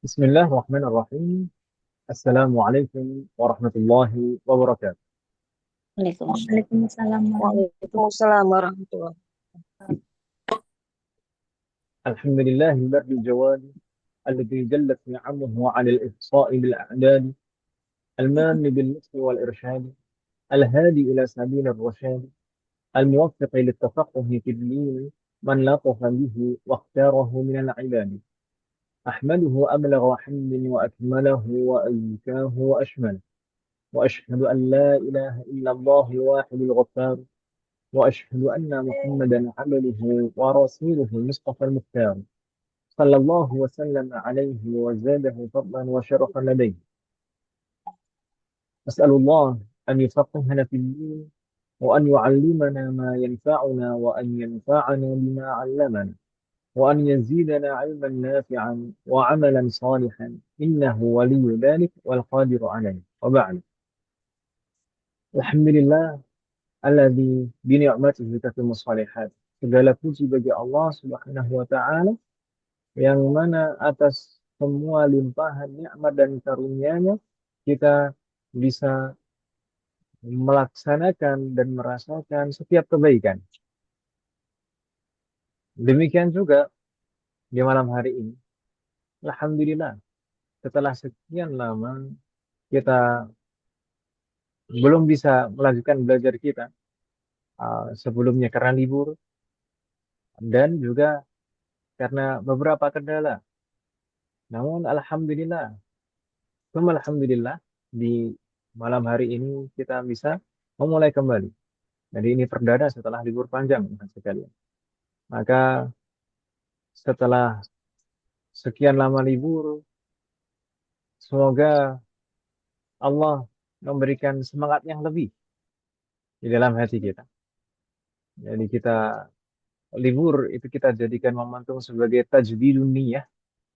Bismillahirrahmanirrahim. Assalamualaikum warahmatullahi wabarakatuh. Waalaikumsalam. Waalaikumsalam warahmatullahi Waalaikumsalam warahmatullahi Alhamdulillahilladzi jawadi alladzi jallat ni'amuhu 'ala al-ihsa'i bil a'dad al-man bil nusri wal irshad al-hadi ila sabil ar-rasyad al-muwaffiq lit tafaqquh fi ad-din man latafa bihi wa ikhtarahu min al-'ibad. Ahmaduhu ablagha hamdin wa akmalahu wa azkahu wa ashmalahu. وأشهد أن لا إله إلا الله الواحد الغفار وأشهد أن محمدا عبده ورسوله المصطفى المختار صلى الله وسلم عليه وزاده فضلا وشرفا لديه. أسأل الله أن يفقهنا في الدين وأن يعلمنا ما ينفعنا وأن ينفعنا بما علمنا وأن يزيدنا علما نافعا وعملا صالحا إنه ولي ذلك والقادر عليه. وبعد، الحمد لله alladzi bi ni'matihi tatimmu shalihat. Segala puji bagi Allah Subhanahu wa taala yang mana atas semua limpahan nikmat dan karunia-Nya kita bisa melaksanakan dan merasakan setiap kebaikan. Demikian juga di malam hari ini. Alhamdulillah, setelah sekian lama kita belum bisa melanjutkan belajar kita, sebelumnya karena libur dan juga karena beberapa kendala. Namun alhamdulillah, alhamdulillah di malam hari ini kita bisa memulai kembali. Jadi ini perdana setelah libur panjang, teman sekalian. Maka setelah sekian lama libur, semoga Allah memberikan semangat yang lebih di dalam hati kita. Jadi kita libur itu kita jadikan momentum sebagai tajdidun niyah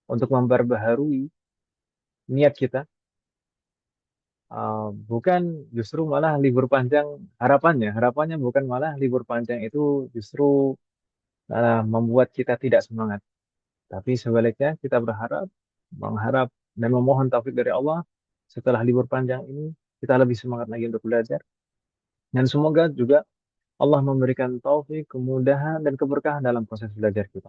untuk memperbaharui niat kita. Bukan justru malah libur panjang harapannya bukan malah libur panjang itu justru membuat kita tidak semangat, tapi sebaliknya kita mengharap dan memohon taufik dari Allah setelah libur panjang ini kita lebih semangat lagi untuk belajar, dan semoga juga Allah memberikan taufik, kemudahan dan keberkahan dalam proses belajar kita.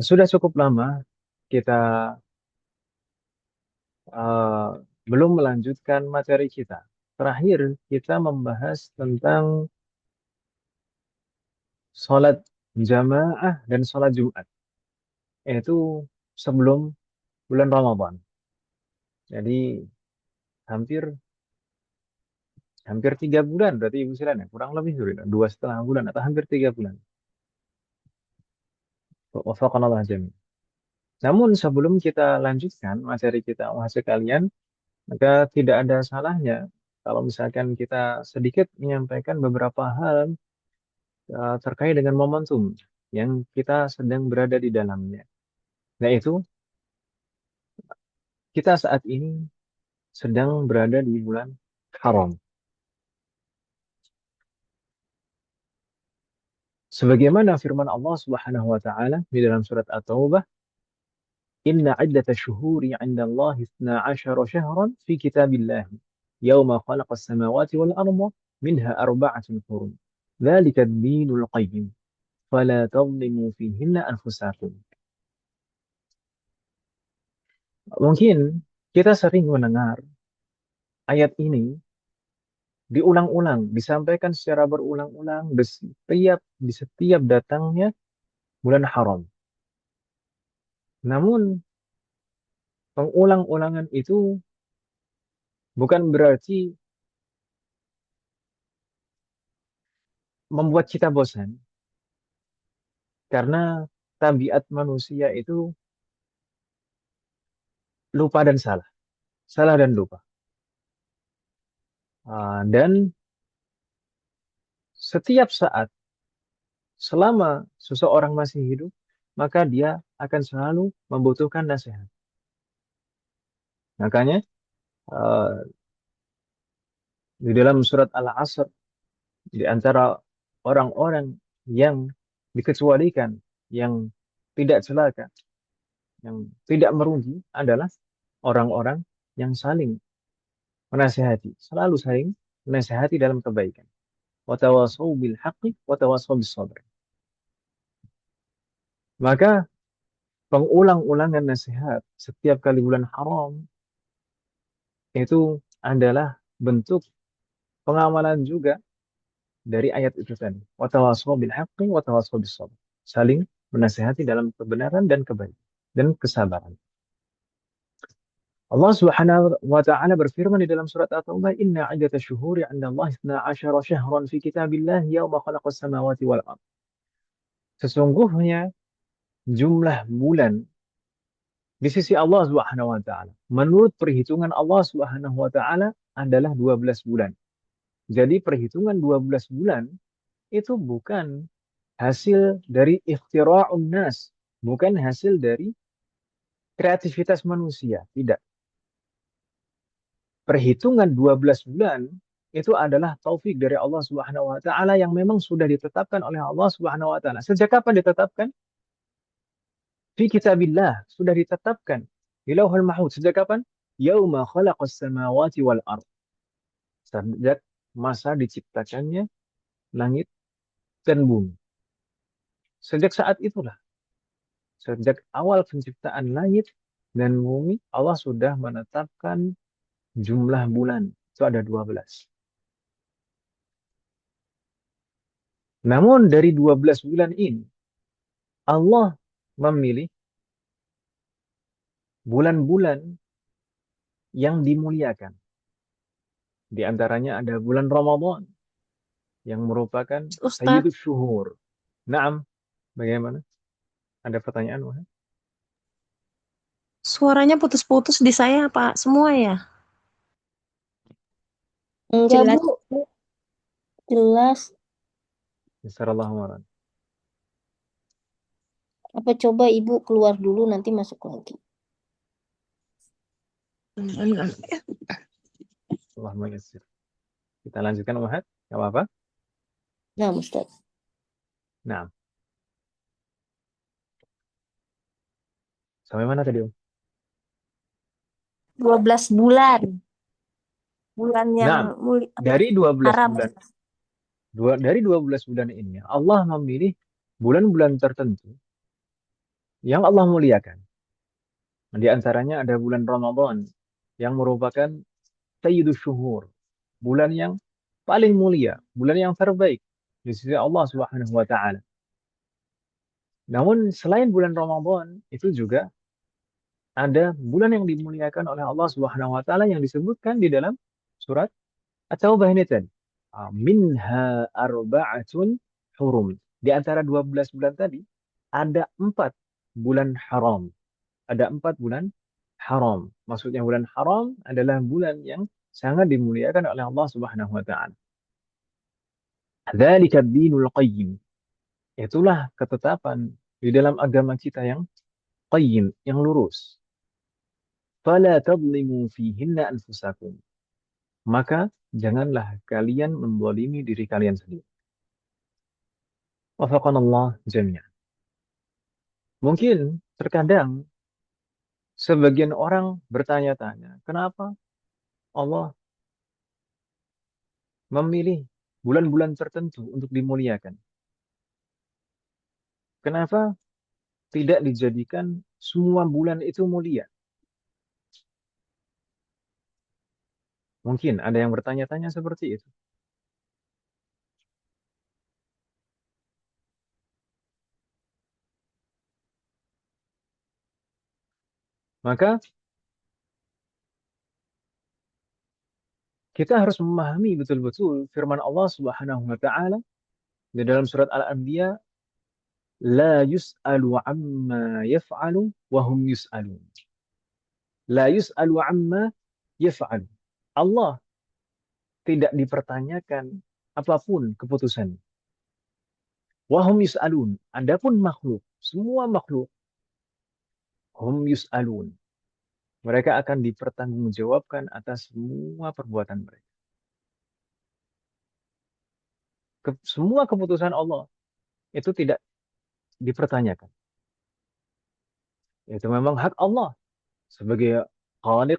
Sudah cukup lama kita uh, belum melanjutkan materi kita. Terakhir kita membahas tentang sholat jamaah dan sholat Jumat, yaitu sebelum bulan Ramadan. Jadi hampir hampir 3 bulan berarti Ibu Silan ya, kurang lebih 2,5 bulan atau hampir 3 bulan. Wafaqanallah jami. Namun sebelum kita lanjutkan materi kita, wahai sekalian, maka tidak ada salahnya kalau misalkan kita sedikit menyampaikan beberapa hal terkait dengan momentum yang kita sedang berada di dalamnya. Yaitu kita saat ini sedang berada di bulan haram. Sebagaimana firman Allah Subhanahu wa taala di dalam surat At-Taubah, "Inna 'iddatash syuhuri 'inda Allahi 12 syahran fi kitabillah yauma khalaqas samawati wal arda minha arba'atun hurum. Dzalika ad-dinul qayyim. Fala tadhlimu fihinna anfusakum." Mungkin kita sering mendengar ayat ini diulang-ulang, disampaikan secara berulang-ulang di setiap datangnya bulan haram. Namun pengulang-ulangan itu bukan berarti membuat kita bosan, karena tabiat manusia itu lupa dan salah, salah dan lupa. Dan setiap saat, selama seseorang masih hidup, maka dia akan selalu membutuhkan nasihat. Makanya di dalam surat Al-Asr, di antara orang-orang yang dikecualikan, yang tidak celaka, yang tidak merugi adalah orang-orang yang saling menasihati, selalu saling menasihati dalam kebaikan. Wa tawasau bil haqqi wa tawasau bis sabr. Maka pengulang-ulangan nasihat setiap kali bulan haram itu adalah bentuk pengamalan juga dari ayat itu tadi. Wa tawasau bil haqqi wa tawasau bis sabr. Saling menasihati dalam kebenaran dan kebaikan dan kesabaran. Allah Subhanahu wa taala berfirman di dalam surat At-Taubah, "Inna 'iddatash syuhuri 'inda Allah 12 syahran fi kitabillah yauma khalaqas samawati wal ardh." Sesungguhnya jumlah bulan di sisi Allah Subhanahu wa taala menurut perhitungan Allah Subhanahu wa taala adalah 12 bulan. Jadi perhitungan 12 bulan itu bukan hasil dari ikhtira'un nas, bukan hasil dari kreativitas manusia, tidak. Perhitungan 12 bulan itu adalah taufik dari Allah Subhanahu wa taala yang memang sudah ditetapkan oleh Allah Subhanahu wa taala. Sejak kapan ditetapkan? Fi kitabillah, sudah ditetapkan di Lauhul Mahfuz. Sejak kapan? Yauma khalaqas samawati wal ardh. Sejak masa diciptakannya langit dan bumi. Sejak saat itulah, sejak awal penciptaan langit dan bumi, Allah sudah menetapkan jumlah bulan. Itu ada 12. Namun dari 12 bulan ini, Allah memilih bulan-bulan yang dimuliakan. Di antaranya ada bulan Ramadan yang merupakan Ustadz, Sayyidus Syuhur. Naam, bagaimana? Ada pertanyaan, Wahid? suaranya putus-putus di saya Pak semua ya? Enggak, Jelas. Bu. Jelas. Bismillahirrahmanirrahim. Apa coba Ibu keluar dulu nanti masuk lagi. Allahumma yassir. Kita lanjutkan, Wahid. Gak apa-apa? Nah, Ustaz. Nah, sampai mana tadi, Om? 12 bulan. Bulan yang Nah, dari 12 haram. bulan, dari 12 bulan ini, Allah memilih bulan-bulan tertentu yang Allah muliakan. Di antaranya ada bulan Ramadan yang merupakan Sayyidus Syuhur, bulan yang paling mulia, bulan yang terbaik di sisi Allah Subhanahu wa taala. Namun selain bulan Ramadan, itu juga ada bulan yang dimuliakan oleh Allah Subhanahu wa taala yang disebutkan di dalam surat At-Taubah ini tadi. Minha arba'atun hurum. Di antara 12 bulan tadi ada 4 bulan haram. Ada 4 bulan haram. Maksudnya bulan haram adalah bulan yang sangat dimuliakan oleh Allah Subhanahu wa taala. Dzalika ad-dinul qayyim. Itulah ketetapan di dalam agama kita yang qayyim, yang lurus. Fala tadlimu fihinna anfusakum. Maka janganlah kalian menzalimi diri kalian sendiri. Wafaqanallah jami'an. Mungkin terkadang sebagian orang bertanya-tanya, kenapa Allah memilih bulan-bulan tertentu untuk dimuliakan? Kenapa tidak dijadikan semua bulan itu mulia? Mungkin ada yang bertanya-tanya seperti itu. Maka kita harus memahami betul-betul firman Allah Subhanahu wa taala di dalam surat Al-Anbiya, la yus'alu amma yaf'alu wa hum yus'alun. La yus'alu amma yaf'alu. Allah tidak dipertanyakan apapun keputusan. Wa hum yus'alun. Adapun makhluk, semua makhluk, hum yus'alun. Mereka akan dipertanggungjawabkan atas semua perbuatan mereka. Semua keputusan Allah itu tidak dipertanyakan. Itu memang hak Allah sebagai Khaliq,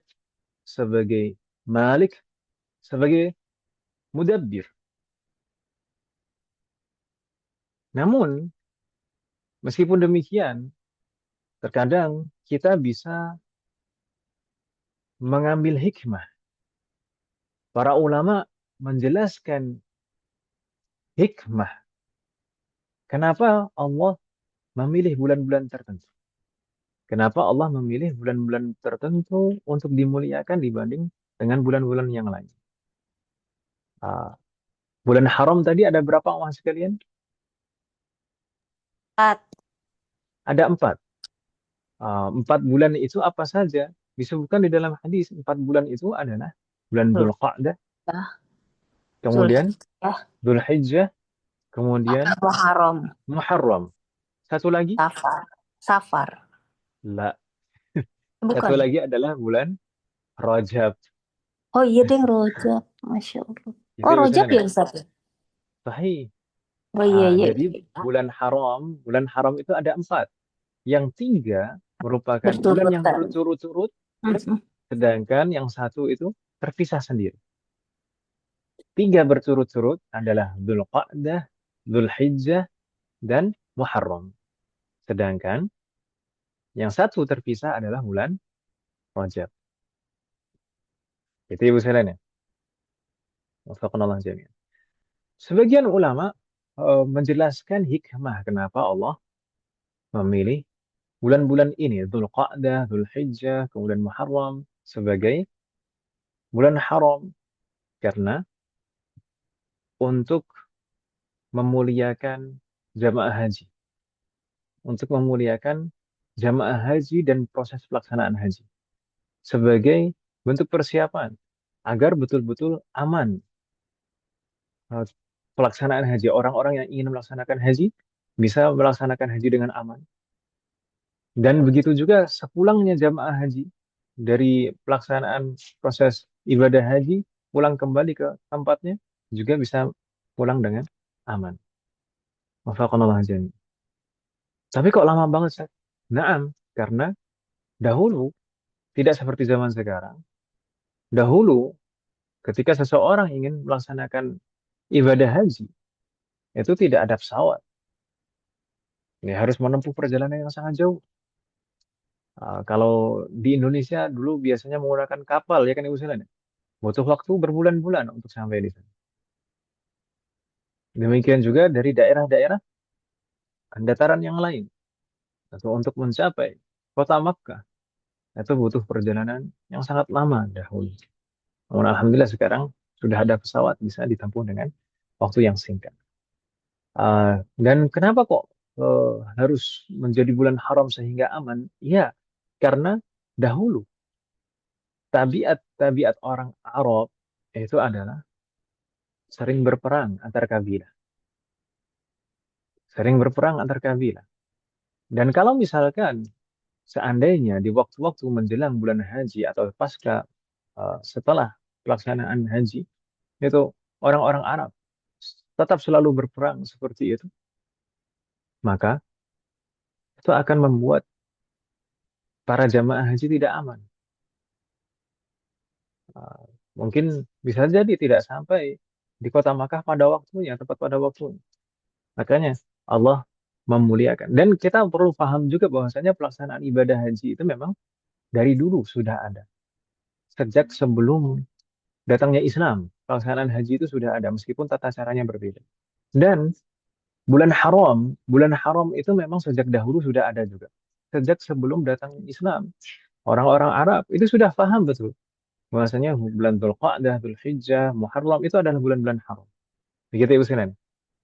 sebagai Malik, sebagai Mudabbir. Namun, meskipun demikian, terkadang kita bisa mengambil hikmah. Para ulama menjelaskan hikmah. Kenapa Allah memilih bulan-bulan tertentu? Kenapa Allah memilih bulan-bulan tertentu untuk dimuliakan dibanding dengan bulan-bulan yang lain? Ah, bulan haram tadi ada berapa umat sekalian? 4. Ada 4. 4 bulan itu apa saja? Disebutkan di dalam hadis 4 bulan itu adalah bulan Dzulqa'dah, kemudian Zulhijjah, Dzulhijjah, kemudian Muharram, Muharram. Satu lagi? Safar. Safar. La. Satu Bukan. lagi adalah bulan Rajab. Oh iya deng, Rojab. Masya Allah. Itu Oh, ya Rojab Ustaz, ya, Ustaz? Sahih. Oh iya, iya. Jadi bulan haram itu ada 4. Yang 3 merupakan bulan yang Berturut-turut. berturut-turut, Mm-mm. sedangkan yang 1 itu terpisah sendiri. 3 berturut-turut adalah Dzulqa'dah, Dzulhijjah, dan Muharram. Sedangkan yang 1 terpisah adalah bulan Rajab. Itu Ibu sekalian ya. Wafaqanallah jami'an. Sebagian ulama menjelaskan hikmah kenapa Allah memilih bulan-bulan ini, Dzulqa'dah, Dzulhijjah, kemudian Muharram sebagai bulan haram karena untuk memuliakan jamaah haji, untuk memuliakan jamaah haji dan proses pelaksanaan haji sebagai bentuk persiapan agar betul-betul aman pelaksanaan haji. Orang-orang yang ingin melaksanakan haji bisa melaksanakan haji dengan aman. Dan begitu juga sepulangnya jamaah haji dari pelaksanaan proses ibadah haji, pulang kembali ke tempatnya juga bisa pulang dengan aman. Wafaqanallah jami'an. Tapi kok lama banget, Ustaz? Naam, karena dahulu tidak seperti zaman sekarang. Dahulu ketika seseorang ingin melaksanakan ibadah haji, itu tidak ada pesawat. Ini harus menempuh perjalanan yang sangat jauh. Kalau di Indonesia dulu biasanya menggunakan kapal, ya kan Ibu sekalian? Butuh waktu berbulan-bulan untuk sampai di sana. Demikian juga dari daerah-daerah dataran yang lain. Atau untuk mencapai kota Makkah, itu butuh perjalanan yang sangat lama dahulu. Namun Alhamdulillah sekarang sudah ada pesawat bisa ditempuh dengan waktu yang singkat. Dan kenapa kok harus menjadi bulan haram sehingga aman? Ya, karena dahulu tabiat orang Arab itu adalah sering berperang antar kabilah. Sering berperang antar kabilah. Dan kalau misalkan seandainya di waktu-waktu menjelang bulan haji atau pasca setelah pelaksanaan haji, itu orang-orang Arab tetap selalu berperang seperti itu, maka itu akan membuat para jamaah haji tidak aman. Uh, Mungkin bisa jadi tidak sampai di kota Makkah pada waktunya, tepat pada waktunya. Makanya Allah memuliakan. Dan kita perlu paham juga bahwasanya pelaksanaan ibadah haji itu memang dari dulu sudah ada. Sejak sebelum datangnya Islam, pelaksanaan haji itu sudah ada meskipun tata caranya berbeda. Dan bulan haram itu memang sejak dahulu sudah ada juga. Sejak sebelum datang Islam, orang-orang Arab itu sudah paham betul bahwasanya bulan Dzulqa'dah, Dzulhijjah, Muharram itu adalah bulan-bulan haram. Begitu Ibu sekalian.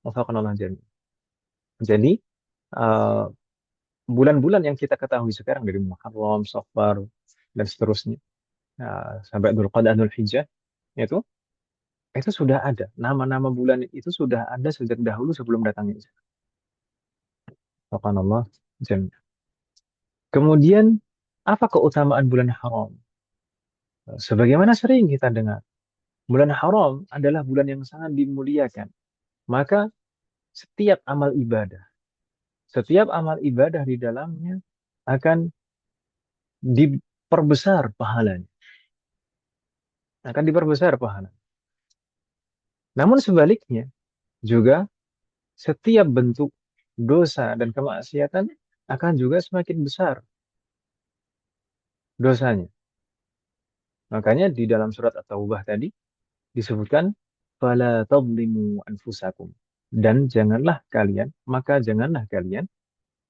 Wafaqanallah jami'an. Jadi eh, bulan-bulan yang kita ketahui sekarang dari Muharram, Safar dan seterusnya sampai Dzulqa'dah, Dzulhijjah itu sudah ada. Nama-nama bulan itu sudah ada sejak dahulu sebelum datangnya Islam. Subhanallah. Kemudian, apa keutamaan bulan haram? Sebagaimana sering kita dengar, bulan haram adalah bulan yang sangat dimuliakan. Maka setiap amal ibadah di dalamnya akan diperbesar pahalanya, akan diperbesar pahala. Namun sebaliknya juga setiap bentuk dosa dan kemaksiatan akan juga semakin besar dosanya. Makanya di dalam surat At-Taubah tadi disebutkan fala tadlimu anfusakum, dan janganlah kalian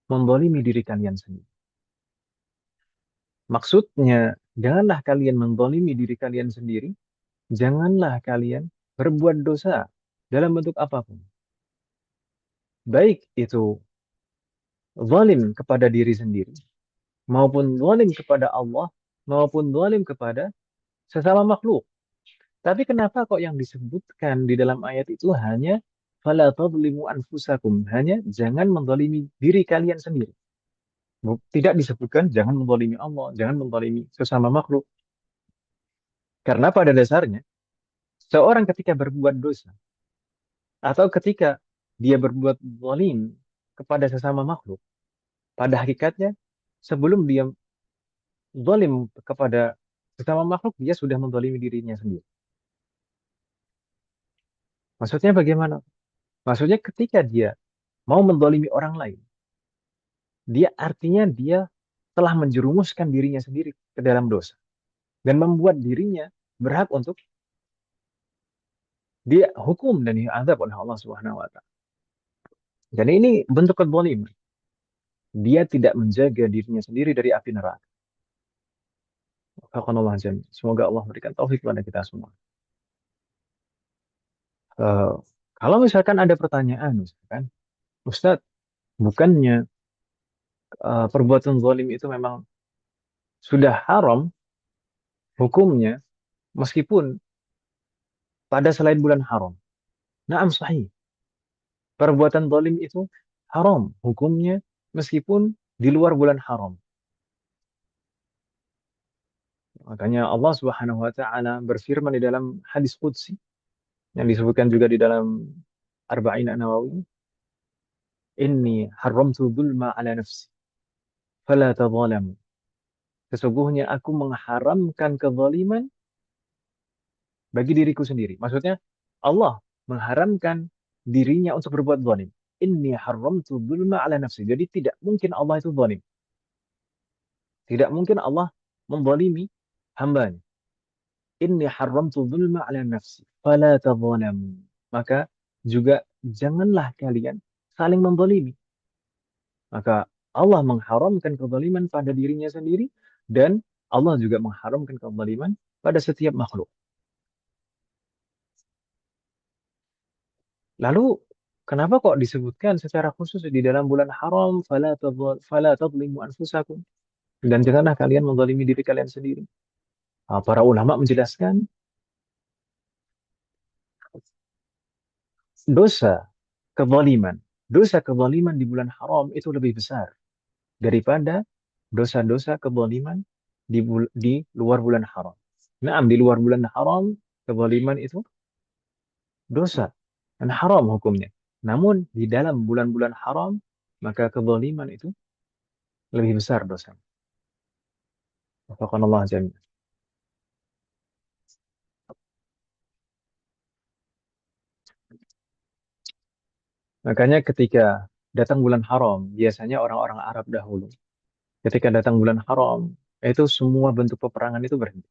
menzalimi diri kalian sendiri. Maksudnya, janganlah kalian menzalimi diri kalian sendiri, janganlah kalian berbuat dosa dalam bentuk apapun. Baik itu zalim kepada diri sendiri, maupun zalim kepada Allah, maupun zalim kepada sesama makhluk. Tapi kenapa kok yang disebutkan di dalam ayat itu hanya fala tadlimu anfusakum, hanya jangan menzalimi diri kalian sendiri. Tidak disebutkan jangan menzalimi Allah, jangan menzalimi sesama makhluk. Karena pada dasarnya seorang ketika berbuat dosa atau ketika dia berbuat zalim kepada sesama makhluk, pada hakikatnya sebelum dia zalim kepada sesama makhluk, dia sudah menzalimi dirinya sendiri. Maksudnya bagaimana? Maksudnya ketika dia mau menzalimi orang lain, dia artinya dia telah menjerumuskan dirinya sendiri ke dalam dosa dan membuat dirinya berhak untuk dia hukum dan diazab oleh Allah Subhanahu wa taala. Jadi ini bentuk kezaliman. Dia tidak menjaga dirinya sendiri dari api neraka. Semoga Allah memberikan taufik kepada kita semua. Eh, Kalau misalkan ada pertanyaan, misalkan, Ustadz, bukannya perbuatan zalim itu memang sudah haram hukumnya, meskipun pada selain bulan haram? Naam sahih. Perbuatan zalim itu haram hukumnya, meskipun di luar bulan haram. Makanya Allah Subhanahu wa taala berfirman di dalam hadis qudsi yang disebutkan juga di dalam Arba'in An-Nawawi, "Inni haramtu dzulma 'ala nafsi, fala tadzalamu." Sesungguhnya aku mengharamkan kezaliman bagi diriku sendiri. Maksudnya Allah mengharamkan dirinya untuk berbuat zalim. Inni haramtu dzulma 'ala nafsi. Jadi tidak mungkin Allah itu zalim. Tidak mungkin Allah menzalimi hambanya. Inni haramtu dzulma 'ala nafsi, fala tadzalamu. Maka juga janganlah kalian saling menzalimi. Maka Allah mengharamkan kezaliman pada dirinya sendiri, dan Allah juga mengharamkan kezaliman pada setiap makhluk. Lalu kenapa kok disebutkan secara khusus di dalam bulan haram fala tadlimu anfusakum, dan janganlah kalian menzalimi diri kalian sendiri? Para ulama menjelaskan dosa kezaliman, dosa kezaliman di bulan haram itu lebih besar daripada dosa-dosa kezaliman di luar bulan haram. Nah, di luar bulan haram kezaliman itu dosa dan haram hukumnya. Namun di dalam bulan-bulan haram maka kezaliman itu lebih besar dosa. Wafaqanallah jami'an. Makanya ketika datang bulan haram, biasanya orang-orang Arab dahulu, ketika datang bulan haram, itu semua bentuk peperangan itu berhenti.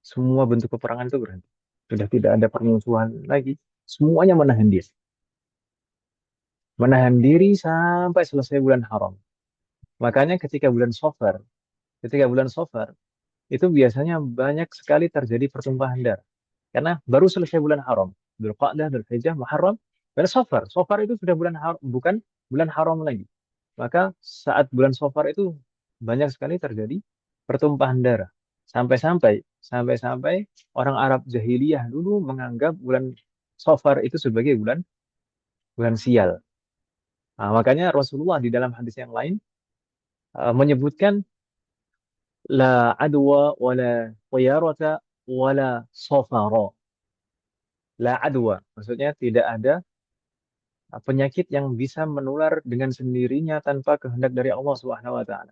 Semua bentuk peperangan itu berhenti. Sudah tidak ada permusuhan lagi. Semuanya menahan diri. Menahan diri sampai selesai bulan haram. Makanya ketika bulan Safar, itu biasanya banyak sekali terjadi pertumpahan darah. Karena baru selesai bulan haram. Dzulqa'dah, Dzulhijjah, Muharram, dan Safar. Safar itu sudah bulan haram, bukan bulan haram lagi. Maka saat bulan Safar itu banyak sekali terjadi pertumpahan darah. Sampai-sampai orang Arab jahiliyah dulu menganggap bulan Safar itu sebagai bulan bulan sial. Nah, makanya Rasulullah di dalam hadis yang lain menyebutkan la adwa wala tayarata wala safara. La adwa, maksudnya tidak ada penyakit yang bisa menular dengan sendirinya tanpa kehendak dari Allah Subhanahu wa taala.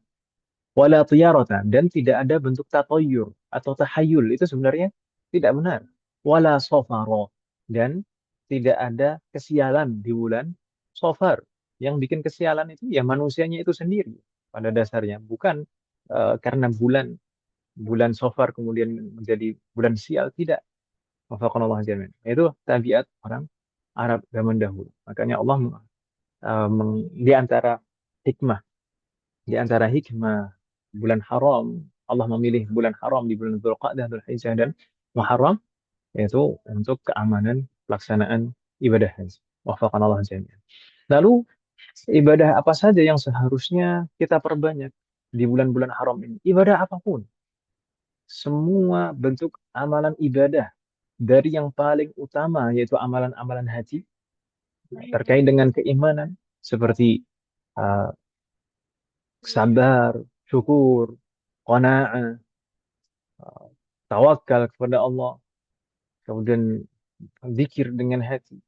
wala tiyarata, dan tidak ada bentuk tatoyur atau tahayul, itu sebenarnya tidak benar. Wala sofaro, dan tidak ada kesialan di bulan Sofar. Yang bikin kesialan itu ya manusianya itu sendiri pada dasarnya, bukan karena bulan bulan Sofar kemudian menjadi bulan sial, tidak. Wafaqanallah jami'an. Itu tabiat orang Arab zaman dahulu. Makanya Allah di antara hikmah, di antara hikmah bulan haram, Allah memilih bulan haram di bulan Dzulqa'dah, Dzulhijjah, dan Muharram, yaitu untuk keamanan pelaksanaan ibadah haji. Wafaqanallah jami'an. Lalu ibadah apa saja yang seharusnya kita perbanyak di bulan-bulan haram ini? Ibadah apapun. Semua bentuk amalan ibadah, dari yang paling utama yaitu amalan-amalan haji terkait dengan keimanan seperti uh, sabar, syukur, qanaah, uh, tawakal kepada Allah, kemudian zikir dengan hati,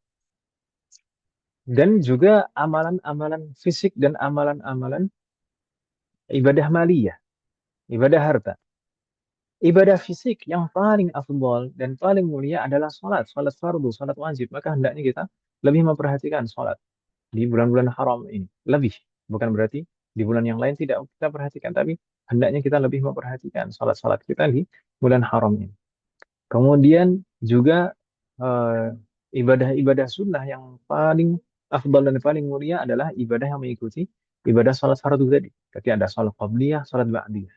dan juga amalan-amalan fisik dan amalan-amalan ibadah maliyah, ibadah harta. Ibadah fisik yang paling afdal dan paling mulia adalah sholat, sholat fardu, sholat wajib. Maka hendaknya kita lebih memperhatikan sholat di bulan-bulan haram ini. Lebih, bukan berarti di bulan yang lain tidak kita perhatikan, tapi hendaknya kita lebih memperhatikan sholat-sholat kita di bulan haram ini. Kemudian juga eh, ibadah-ibadah sunnah yang paling afdal dan paling mulia adalah ibadah yang mengikuti ibadah sholat fardu tadi. Ketika ada sholat qabliyah, sholat ba'diyah.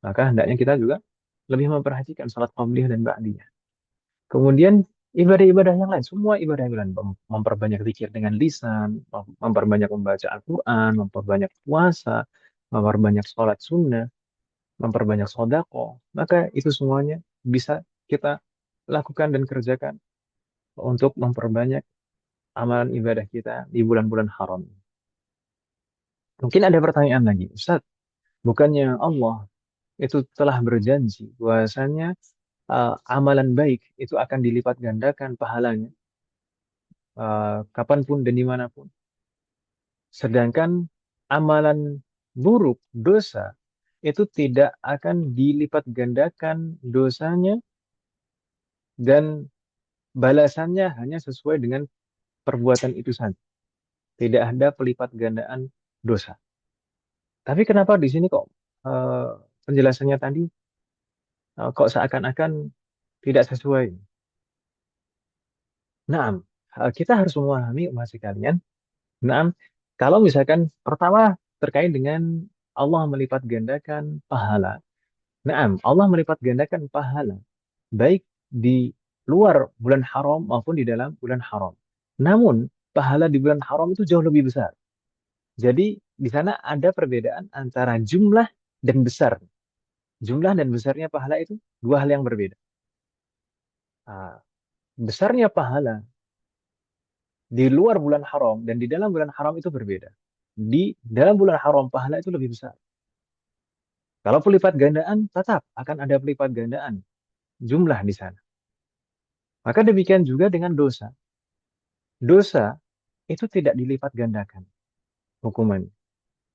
Maka hendaknya kita juga lebih memperhatikan sholat qabliyah dan ba'diyah. Kemudian ibadah-ibadah yang lain, semua ibadah yang lain, memperbanyak zikir dengan lisan, memperbanyak membaca Al-Quran, memperbanyak puasa, memperbanyak sholat sunnah, memperbanyak sodako, maka itu semuanya bisa kita lakukan dan kerjakan untuk memperbanyak amalan ibadah kita di bulan-bulan haram. Mungkin ada pertanyaan lagi, Ustaz, bukannya Allah itu telah berjanji bahwasanya amalan baik itu akan dilipat gandakan pahalanya kapanpun dan dimanapun. Sedangkan amalan buruk, dosa, itu tidak akan dilipat gandakan dosanya dan balasannya hanya sesuai dengan perbuatan itu saja. Tidak ada pelipat gandaan dosa. Tapi kenapa di sini kok eh, penjelasannya tadi kok seakan-akan tidak sesuai? Nah, kita harus memahami umat sekalian. Nah, kalau misalkan pertama terkait dengan Allah melipat gandakan pahala. Nah, Allah melipat gandakan pahala baik di luar bulan haram maupun di dalam bulan haram. Namun, pahala di bulan haram itu jauh lebih besar. Jadi, di sana ada perbedaan antara jumlah dan besar. Jumlah dan besarnya pahala itu dua hal yang berbeda. Ah, besarnya pahala di luar bulan haram dan di dalam bulan haram itu berbeda. Di dalam bulan haram pahala itu lebih besar. Kalau pelipat gandaan, tetap akan ada pelipat gandaan jumlah di sana. Maka demikian juga dengan dosa. Dosa itu tidak dilipat gandakan hukumannya.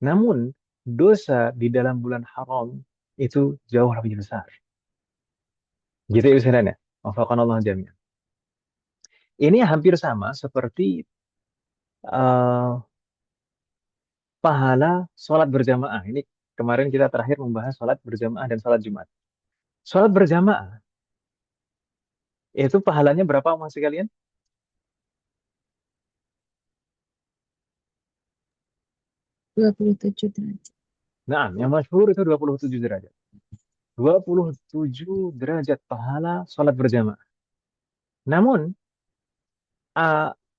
Namun dosa di dalam bulan haram itu jauh lebih besar. Gitu ya Ustaz. Wafaqanallah jami'an. Ini hampir sama seperti eh, pahala sholat berjamaah. Ini kemarin kita terakhir membahas sholat berjamaah dan sholat Jumat. Sholat berjamaah itu pahalanya berapa mas sekalian? 27 derajat. Nah, yang masyhur itu 27 derajat. 27 derajat pahala sholat berjamaah. Namun,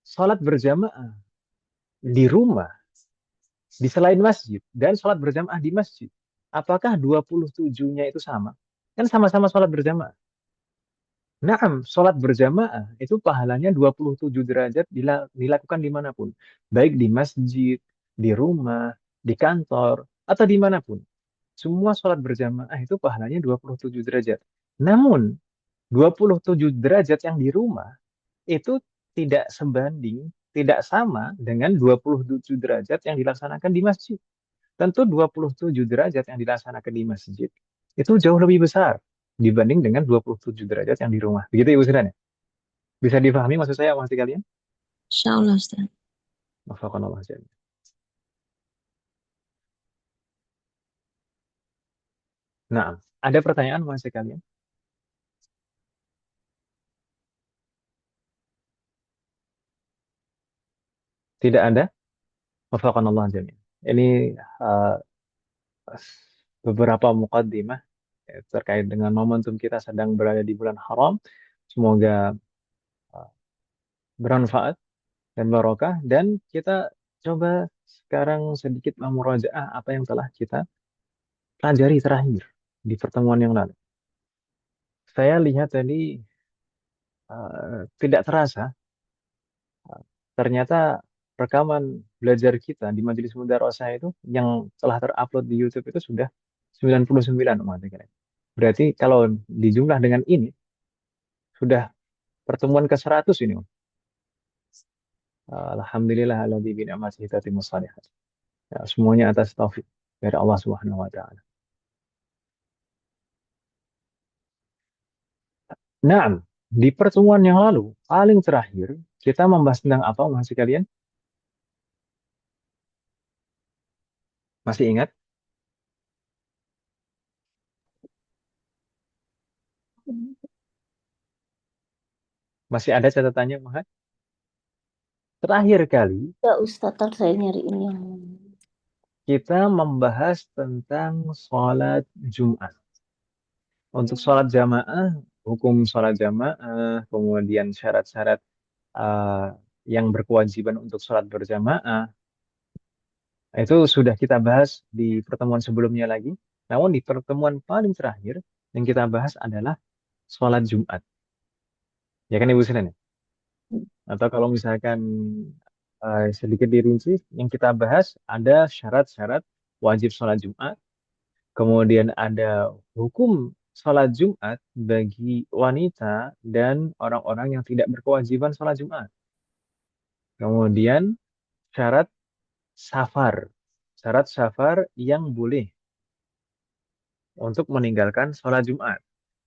sholat berjamaah di rumah, di selain masjid, dan sholat berjamaah di masjid, apakah 27-nya itu sama? Kan sama-sama sholat berjamaah. Naam, sholat berjamaah itu pahalanya 27 derajat dilakukan dimanapun. Baik di masjid, di rumah, di kantor, atau dimanapun. Semua sholat berjamaah itu pahalanya 27 derajat. Namun, 27 derajat yang di rumah itu tidak sebanding, tidak sama dengan 27 derajat yang dilaksanakan di masjid. tentu 27 derajat yang dilaksanakan di masjid itu jauh lebih besar dibanding dengan 27 derajat yang di rumah. Begitu Ibu Sudan ya? Bisa dipahami maksud saya masih kalian? Insya Allah, Ustaz. Wafaqanallah jami'an. Nah, ada pertanyaan masih kalian? Tidak ada? Wafaqanallah jami'an. Ini uh, beberapa muqaddimah terkait dengan momentum kita sedang berada di bulan haram. Semoga uh, bermanfaat dan barokah, dan kita coba sekarang sedikit memurajaah apa yang telah kita pelajari terakhir di pertemuan yang lalu. Saya lihat tadi tidak terasa ternyata rekaman belajar kita di Majelis Mudarosah itu yang telah terupload di YouTube itu sudah 99 umat. Berarti kalau dijumlah dengan ini sudah pertemuan ke-100 ini. Alhamdulillah alladzi bi ni'matihi tatimmus shalihat. Ya, semuanya atas taufik dari Allah Subhanahu wa taala. Nah, di pertemuan yang lalu, paling terakhir, kita membahas tentang apa, masih kalian? Masih ingat? Masih ada catatannya, Mahat? Terakhir kali, Ya Ustaz, ntar saya nyariin yang kita membahas tentang sholat Jumat. Untuk sholat jamaah, hukum sholat jamaah, kemudian syarat-syarat uh, yang berkewajiban untuk sholat berjamaah, itu sudah kita bahas di pertemuan sebelumnya lagi. Namun di pertemuan paling terakhir, yang kita bahas adalah sholat Jumat. Ya kan Ibu Senen? Atau kalau misalkan sedikit dirinci, yang kita bahas ada syarat-syarat wajib sholat Jumat, kemudian ada hukum sholat Jumat bagi wanita dan orang-orang yang tidak berkewajiban sholat Jumat. Kemudian syarat safar, syarat safar yang boleh untuk meninggalkan sholat Jumat.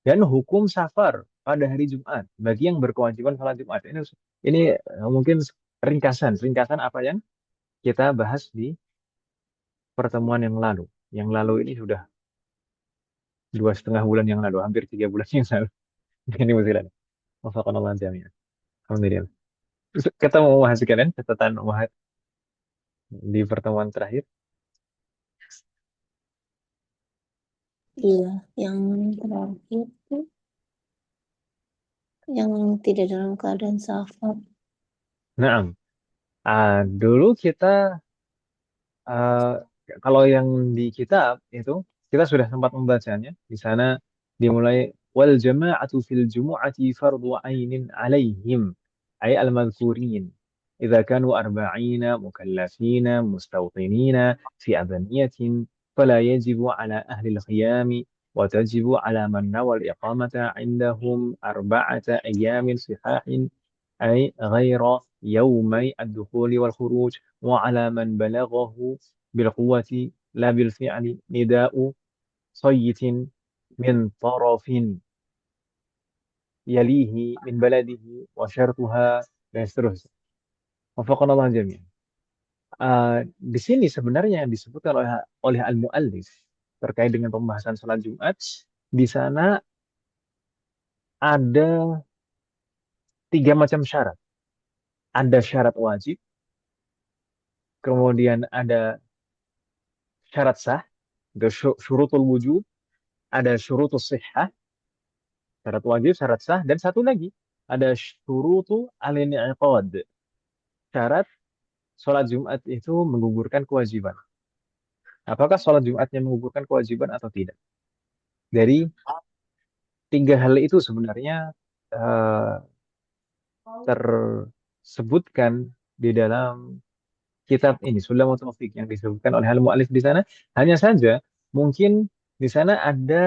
Dan hukum safar pada hari Jumat bagi yang berkewajiban sholat Jumat. Ini mungkin ringkasan apa yang kita bahas di pertemuan yang lalu. Yang lalu ini sudah 2,5 bulan yang lalu, hampir 3 bulan yang lalu. Ini musilan. Wafaqanallah jami'an. Alhamdulillah. Terus kita mau bahas sekalian catatan Wahid di pertemuan terakhir. iya, yang terakhir tuh yang tidak dalam keadaan safar. Nah, dulu kita eh, kalau yang di kitab itu kita sudah sempat membacanya. Di sana dimulai wal jama'atu fil jumu'ati fardu 'ainin 'alaihim ay al-madhkurin idza kanu arba'ina mukallafina mustawtinina fi abaniyatin fala yajibu 'ala ahli al-khiyam wa tajibu 'ala man nawa al-iqamata 'indahum arba'ata ayyamin sihahin أي غير يومي الدخول والخروج وعلى من بلغه بالقوة لا بالفعل نداء صيت من طرف يليه من بلده وشرطها dan seterusnya. Wafaqana Allah jami'an. Di sini sebenarnya yang disebutkan oleh al-muallif terkait dengan pembahasan salat Jumat, di sana ada 3 macam syarat. Ada syarat wajib, kemudian ada syarat sah, ada syurutul wujub, ada syurutus sihhah, syarat wajib, syarat sah, dan satu lagi ada syurutu al-in'iqad, syarat sholat Jumat itu menggugurkan kewajiban. Apakah sholat Jumatnya menggugurkan kewajiban atau tidak? Dari 3 hal itu sebenarnya eh, tersebutkan di dalam kitab ini, Sulamut Taufik, yang disebutkan oleh al-mu'allif di sana. Hanya saja mungkin di sana ada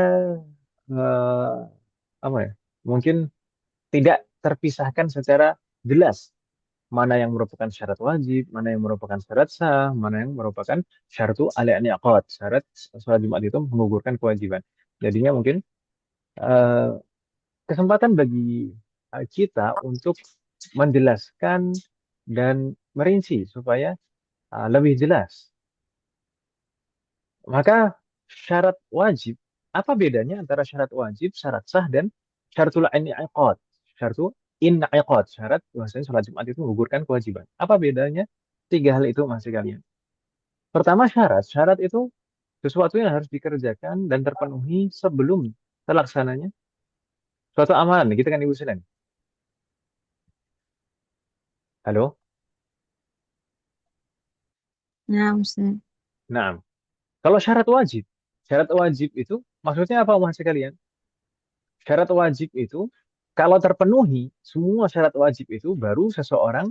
apa ya? Mungkin tidak terpisahkan secara jelas mana yang merupakan syarat wajib, mana yang merupakan syarat sah, mana yang merupakan syaratu al-i'tiqad, syarat sholat Jumat itu menggugurkan kewajiban. Jadinya mungkin eh, kesempatan bagi kita untuk menjelaskan dan merinci supaya lebih jelas. Maka syarat wajib, apa bedanya antara syarat wajib, syarat sah, dan syaratul in'iqad? Syaratul in'iqad, syarat bahwasanya sholat Jumat itu menggugurkan kewajiban. Apa bedanya tiga hal itu masih kalian? Pertama syarat, syarat itu sesuatu yang harus dikerjakan dan terpenuhi sebelum terlaksananya suatu amalan. Gitu kan Ibu Selen? Halo? Nah, Ustaz. Nah, kalau syarat wajib itu maksudnya apa masih kalian? Syarat wajib itu kalau terpenuhi semua syarat wajib itu baru seseorang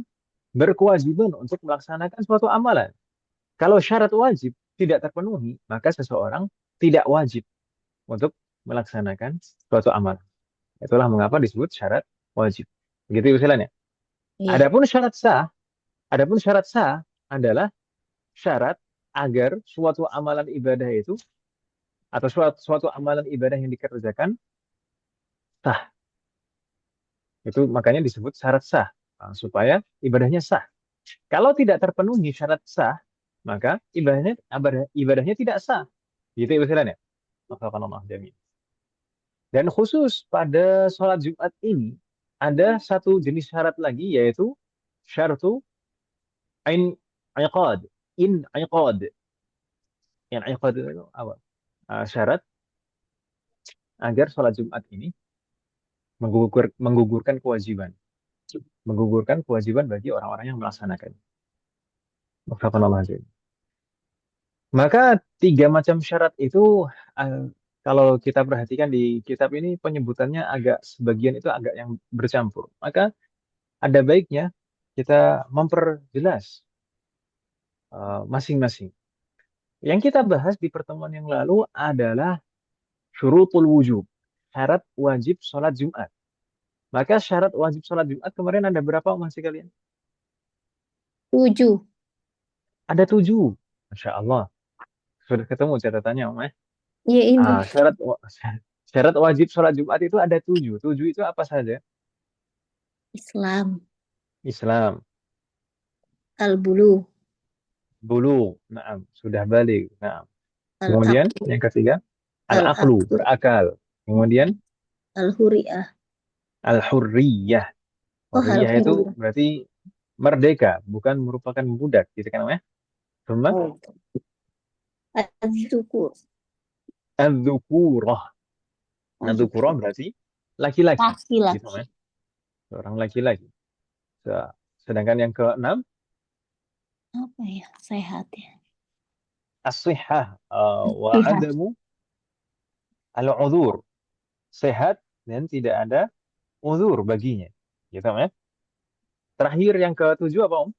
berkewajiban untuk melaksanakan suatu amalan. Kalau syarat wajib tidak terpenuhi, maka seseorang tidak wajib untuk melaksanakan suatu amalan. Itulah mengapa disebut syarat wajib. Begitu usulannya. Iya. Adapun syarat sah adalah syarat agar suatu amalan ibadah itu atau suatu amalan ibadah yang dikerjakan sah. Itu makanya disebut syarat sah, supaya ibadahnya sah. Kalau tidak terpenuhi syarat sah, maka ibadahnya tidak sah. Gitu ya istilahnya. Allah jamin. Dan khusus pada sholat Jumat ini ada satu jenis syarat lagi yaitu syaratu in iqad. In iqad. In iqad itu apa? Syarat agar sholat Jumat ini menggugurkan kewajiban. Menggugurkan kewajiban bagi orang-orang yang melaksanakan. Allah jamin. Maka tiga macam syarat itu eh, kalau kita perhatikan di kitab ini penyebutannya agak sebagian itu agak yang bercampur. Maka ada baiknya kita memperjelas masing-masing. Yang kita bahas di pertemuan yang lalu adalah syurutul wujub, syarat wajib sholat Jumat. Maka syarat wajib sholat Jumat kemarin ada berapa masih kalian? 7. Ada 7. Masya Allah. Sudah ketemu catatannya, Om. Iya ini. Syarat wajib sholat Jumat itu ada 7. 7 itu apa saja? Islam. Islam, Al-bulu. bulu, naam, sudah balik, naam. Kemudian Al-aqlu. yang ketiga, al-aqlu, Al-aqlu. berakal. Kemudian Al-huri'ah. al-hurriyah. Oh, Hurriyah itu al-huri'ah. berarti merdeka, bukan merupakan budak, gitu kan namanya? Thumma Oh. Az-zukur. al-dzukurah. Nah, dzukurah berarti laki-laki, gitu Laki-laki. kan? Seorang laki-laki. Sedangkan yang keenam, Apa ya? Sehat ya. as-sihhah wa Lihat. adamu al-udhur. Sehat dan tidak ada uzur baginya. Gitu kan? Terakhir yang ketujuh apa, Om?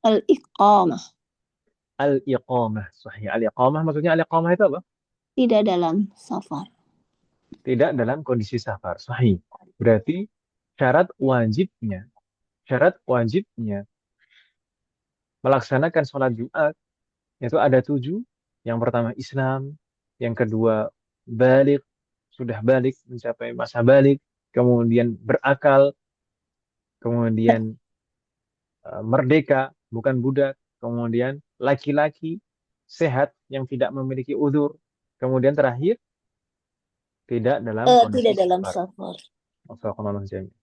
Al-iqamah. Al-iqamah. Sahih. Al-iqamah maksudnya al-iqamah itu apa? Tidak dalam safar. Tidak dalam kondisi safar. Sahih. Berarti syarat wajibnya, syarat wajibnya melaksanakan sholat Jumat itu ada 7. Yang pertama Islam, yang kedua balik, sudah balik mencapai masa balik, kemudian berakal, kemudian merdeka, bukan budak, kemudian laki-laki sehat yang tidak memiliki udzur, kemudian terakhir tidak dalam kondisi Tidak dalam safar. safar. Wafaqanallahu jami'an.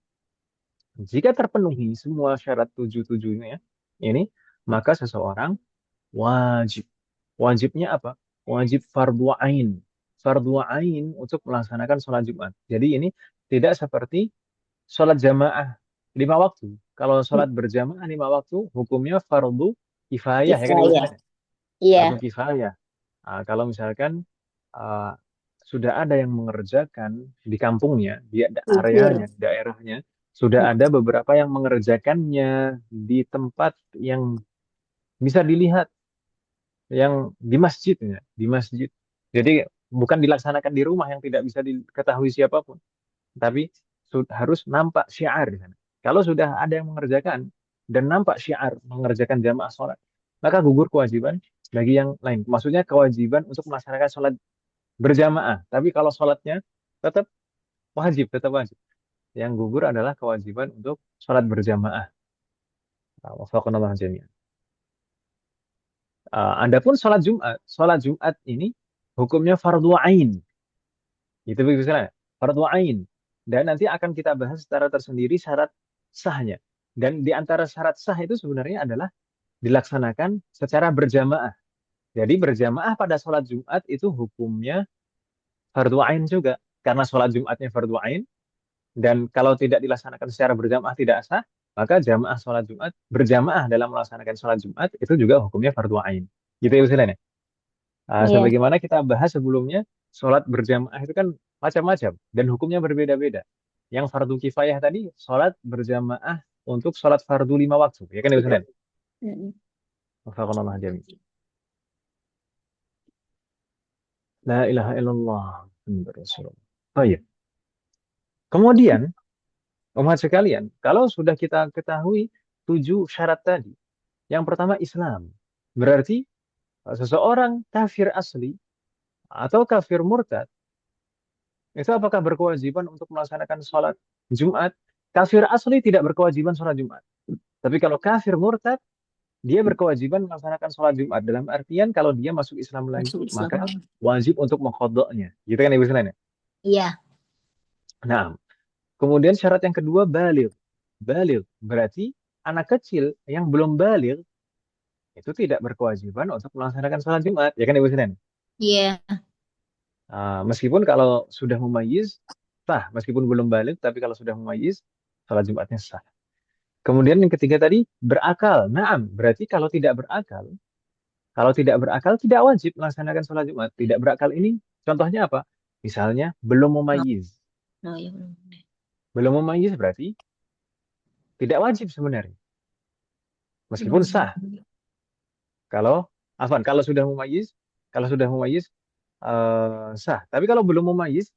Jika terpenuhi semua syarat 7-7-nya ini, maka seseorang wajib. Wajibnya apa? Wajib fardu ain. Fardu ain untuk melaksanakan sholat Jumat. Jadi ini tidak seperti sholat jamaah 5 waktu. Kalau sholat berjamaah 5 waktu, hukumnya fardu kifayah. Ya kan, Ibu Kifayah. sekalian? Iya. Fardu kifayah. Kalau misalkan uh, sudah ada yang mengerjakan di kampungnya, di areanya, daerahnya, sudah ada beberapa yang mengerjakannya di tempat yang bisa dilihat, yang di masjidnya, di masjid. Jadi bukan dilaksanakan di rumah yang tidak bisa diketahui siapapun, tapi harus nampak syiar di sana. Kalau sudah ada yang mengerjakan dan nampak syiar mengerjakan jamaah sholat, maka gugur kewajiban bagi yang lain. Maksudnya kewajiban untuk melaksanakan sholat berjamaah. Tapi kalau sholatnya tetap wajib, tetap wajib. Yang gugur adalah kewajiban untuk sholat berjamaah. Wafaqanallahu jami'an. Adapun sholat Jumat ini hukumnya fardu ain. Itu misalnya fardu ain. Dan nanti akan kita bahas secara tersendiri syarat sahnya. Dan di antara syarat sah itu sebenarnya adalah dilaksanakan secara berjamaah. Jadi berjamaah pada sholat Jumat itu hukumnya fardu ain juga. Karena sholat Jumatnya fardu ain, dan kalau tidak dilaksanakan secara berjamaah tidak sah, maka jamaah sholat Jumat, berjamaah dalam melaksanakan sholat Jumat, itu juga hukumnya fardu ain. Gitu ya Usilan ya? Iya. Sebagaimana kita bahas sebelumnya, sholat berjamaah itu kan macam-macam, dan hukumnya berbeda-beda. Yang fardu kifayah tadi, sholat berjamaah untuk sholat fardu 5 waktu. Ya kan ya Usilan? Mm-mm. Wafaqanallah jami'an. La ilaha illallah. Muhammadur Rasulullah. Baik. Kemudian, umat sekalian, kalau sudah kita ketahui 7 syarat tadi, yang pertama Islam. Berarti seseorang kafir asli atau kafir murtad, itu apakah berkewajiban untuk melaksanakan sholat Jumat? Kafir asli tidak berkewajiban sholat Jumat. Tapi kalau kafir murtad, dia berkewajiban melaksanakan sholat Jumat. Dalam artian kalau dia masuk Islam lagi, Masuk Islam. maka wajib untuk mengkodoknya. Gitu kan Ibu Selain? Iya. Nah, kemudian syarat yang kedua baligh. Baligh berarti anak kecil yang belum baligh itu tidak berkewajiban untuk melaksanakan sholat Jumat. Ya kan Ibu Selain? Iya. Meskipun kalau sudah mumayyiz sah, meskipun belum balik, tapi kalau sudah mumayyiz, sholat Jumatnya sah. Kemudian yang ketiga tadi berakal. Naam, berarti kalau tidak berakal tidak wajib melaksanakan sholat Jumat. Tidak berakal ini contohnya apa? Misalnya belum mumayyiz. Oh, ya belum. Belum mumayyiz berarti tidak wajib sebenarnya. Meskipun sah. Kalau kalau sudah mumayyiz, sah. Tapi kalau belum mumayyiz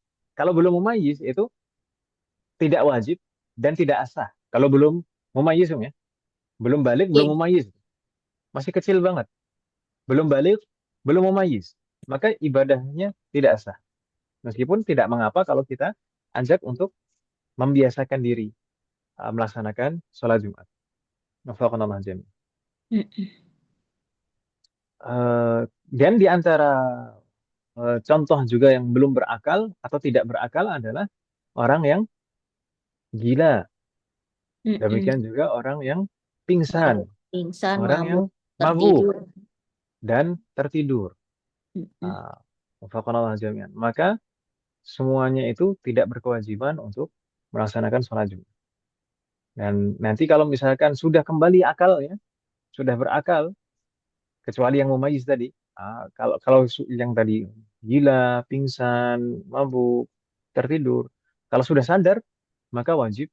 itu tidak wajib dan tidak sah. Kalau belum mumayyiz ya, belum balik, belum Iya. mumayyiz, masih kecil banget, belum balik, belum mumayyiz, maka ibadahnya tidak sah. Meskipun tidak mengapa kalau kita ajak untuk membiasakan diri melaksanakan sholat Jumat. Wafaqanallah jami'an. Mm-mm. Dan di antara contoh juga yang belum berakal atau tidak berakal adalah orang yang gila. Mm-mm. Demikian juga orang yang pingsan, Pingsan, orang yang mabuk, mabuk tertidur. dan tertidur. Mm-mm. Wafaqanallah jami'an. Maka semuanya itu tidak berkewajiban untuk melaksanakan sholat Jumat. Dan nanti kalau misalkan sudah kembali akalnya, sudah berakal, kecuali yang mumayyiz tadi, kalau kalau yang tadi gila, pingsan, mabuk, tertidur, kalau sudah sadar, maka wajib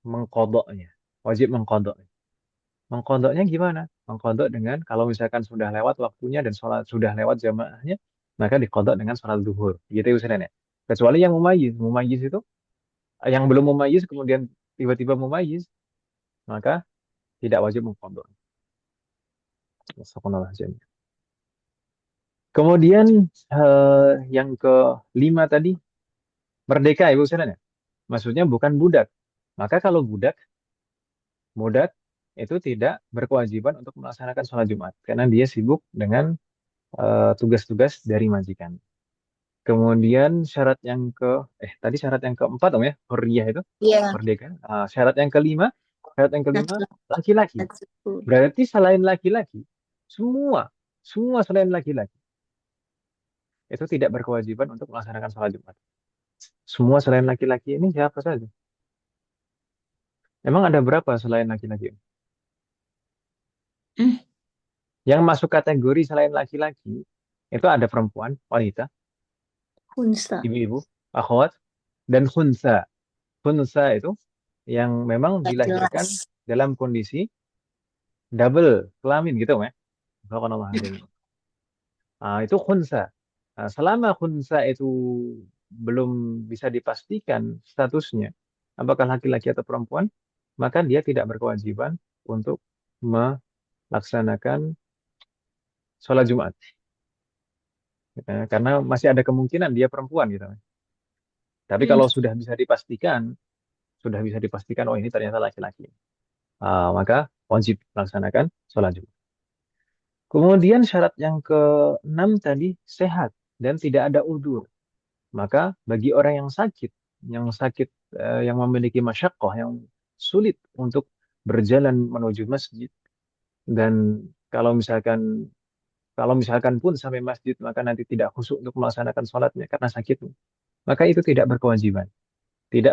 mengkodoknya. Wajib mengkodoknya. Mengkodoknya gimana? Mengkodok dengan kalau misalkan sudah lewat waktunya dan sholat sudah lewat jamaahnya, maka dikodok dengan sholat zuhur. Gitu ya Ustaz ya. Kecuali yang mumayyiz. Mumayyiz itu yang belum mumayyiz kemudian tiba-tiba mumayyiz, maka tidak wajib mengkodok. Wassalamualaikum warahmatullahi wabarakatuh. Kemudian yang kelima tadi merdeka Ibu Ustaz ya. Maksudnya bukan budak. Maka kalau budak itu tidak berkewajiban untuk melaksanakan sholat Jumat karena dia sibuk dengan tugas-tugas dari majikan. Kemudian tadi syarat yang keempat ya, hurriyah itu Iya. merdeka. Syarat yang kelima laki-laki. Natsul. Berarti selain laki-laki, semua semua selain laki-laki itu tidak berkewajiban untuk melaksanakan sholat Jumat. Semua selain laki-laki ini siapa saja? Emang ada berapa selain laki-laki? Mm. Yang masuk kategori selain laki-laki itu ada perempuan, wanita, Unsa. ibu-ibu, akhwat, dan khunsa. Khunsa itu yang memang Nggak dilahirkan jelas. dalam kondisi double kelamin gitu ya. Subhanallah azim. Itu khunsa. Selama khunsa itu belum bisa dipastikan statusnya apakah laki-laki atau perempuan, maka dia tidak berkewajiban untuk melaksanakan sholat Jumat. Karena masih ada kemungkinan dia perempuan gitu. Tapi Hmm. kalau sudah bisa dipastikan, oh ini ternyata laki-laki, maka wajib melaksanakan sholat Jumat. Kemudian syarat yang keenam tadi sehat dan tidak ada udzur. Maka bagi orang yang sakit, yang memiliki masyaqqah, yang sulit untuk berjalan menuju masjid, dan kalau misalkan kalau misalkan pun sampai masjid maka nanti tidak khusyuk untuk melaksanakan sholatnya karena sakit, maka itu tidak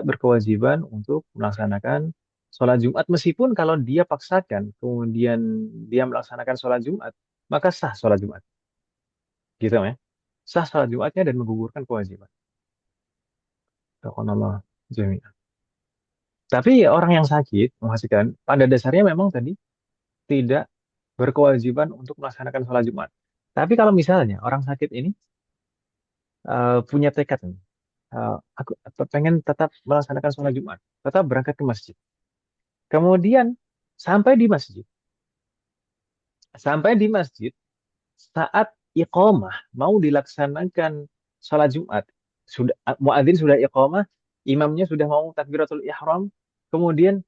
berkewajiban untuk melaksanakan sholat Jumat, meskipun kalau dia paksakan kemudian dia melaksanakan sholat Jumat, maka sah sholat Jumat, gitu ya, sah sholat Jumatnya dan menggugurkan kewajiban. Taqabbalallahu jami'an. Tapi orang yang sakit menghasilkan pada dasarnya memang tadi tidak berkewajiban untuk melaksanakan sholat Jumat. Tapi kalau misalnya orang sakit ini punya tekad nih, aku pengen tetap melaksanakan sholat Jumat, tetap berangkat ke masjid. Kemudian sampai di masjid, sampai di masjid saat iqamah mau dilaksanakan sholat Jumat, sudah muadzin sudah iqamah, imamnya sudah mau takbiratul ihram, kemudian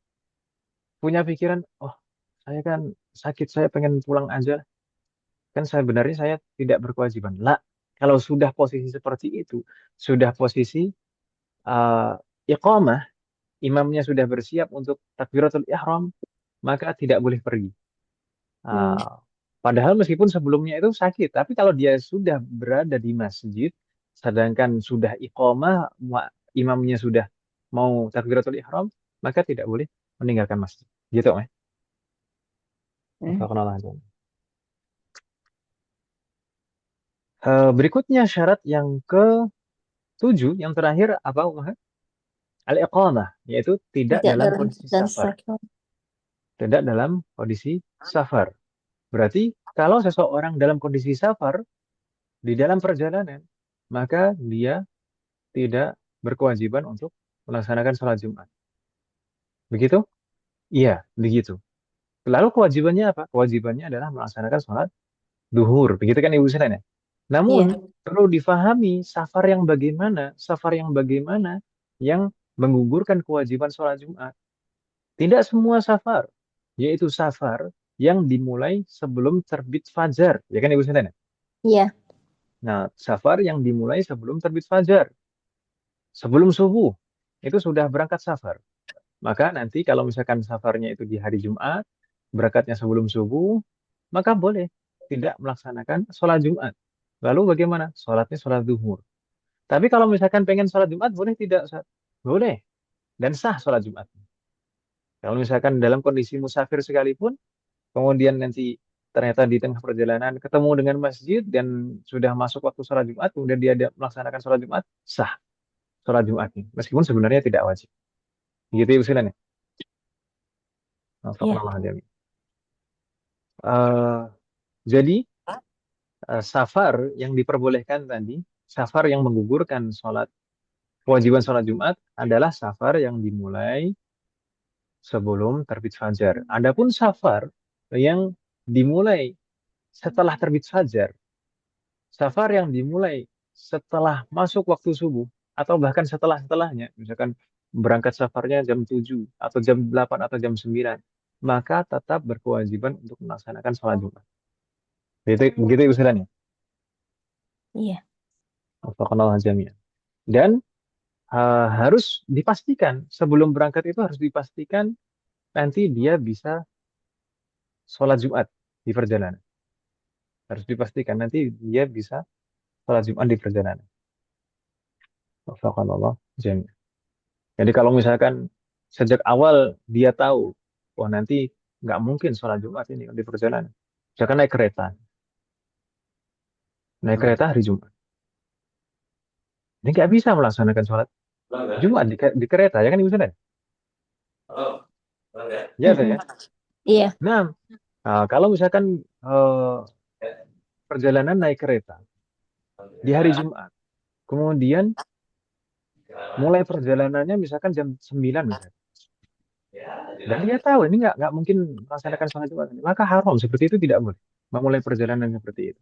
punya pikiran, oh saya kan sakit, saya pengen pulang aja. Kan sebenarnya saya tidak berkewajiban. Lah, kalau sudah posisi seperti itu, sudah posisi uh, iqamah, imamnya sudah bersiap untuk takbiratul ihram, maka tidak boleh pergi. Hmm. Uh, Padahal meskipun sebelumnya itu sakit, tapi kalau dia sudah berada di masjid, sedangkan sudah iqamah, imamnya sudah mau takbiratul ihram, maka tidak boleh meninggalkan masjid. Gitu, ya. Hmm. Berikutnya syarat yang ke-7, yang terakhir apa, Umar? Al-iqamah, yaitu tidak Tidak dalam dalam kondisi dan safar. safar. Tidak dalam kondisi safar. Berarti kalau seseorang dalam kondisi safar, di dalam perjalanan, maka dia tidak berkewajiban untuk melaksanakan sholat Jumat. Begitu? Iya, begitu. Lalu kewajibannya apa? Kewajibannya adalah melaksanakan sholat duhur. Begitu kan Ibu Sena, ya? Namun, Iya. perlu difahami safar yang bagaimana yang menggugurkan kewajiban sholat Jumat. Tidak semua safar, yaitu safar yang dimulai sebelum terbit fajar. Ya kan Ibu Sena? Iya. Nah, safar yang dimulai sebelum terbit fajar, sebelum subuh, itu sudah berangkat safar. Maka nanti kalau misalkan safarnya itu di hari Jumat, berangkatnya sebelum subuh, maka boleh tidak melaksanakan sholat Jumat. Lalu bagaimana? Sholatnya sholat duhur. Tapi kalau misalkan pengen sholat Jumat, boleh tidak? Ustaz? Boleh. Dan sah sholat Jumat. Kalau misalkan dalam kondisi musafir sekalipun, kemudian nanti ternyata di tengah perjalanan ketemu dengan masjid dan sudah masuk waktu sholat Jumat, kemudian dia melaksanakan sholat Jumat, sah sholat Jumatnya. Meskipun sebenarnya tidak wajib. Gitu ya usulannya. Iya. Jadi safar yang diperbolehkan tadi, safar yang menggugurkan kewajiban sholat Jumat adalah safar yang dimulai sebelum terbit fajar. Adapun safar yang dimulai setelah terbit fajar, safar yang dimulai setelah masuk waktu subuh atau bahkan setelahnya, misalkan berangkat safarnya jam 7 atau jam 8 atau jam 9, maka tetap berkewajiban untuk melaksanakan sholat Jumat. Begitu, begitu usulannya. Iya. Wafaqanallahu jami'an. Dan harus dipastikan sebelum berangkat itu harus dipastikan nanti dia bisa sholat Jumat di perjalanan. Harus dipastikan nanti dia bisa sholat Jumat di perjalanan. Wafaqanallahu jami'an. Jadi kalau misalkan sejak awal dia tahu, oh nanti nggak mungkin sholat Jumat ini di perjalanan. Misalkan naik kereta hari Jumat. Ini nggak bisa melaksanakan sholat Jumat di kereta, ya kan Ibu Sunan? Ya, Mm-mm. ya. Iya. Nah, kalau misalkan perjalanan naik kereta di hari Jumat, kemudian mulai perjalanannya misalkan jam 9 misalkan. Dan dia tahu ini nggak mungkin melaksanakan sholat Jumat, maka haram seperti itu tidak boleh memulai perjalanan seperti itu.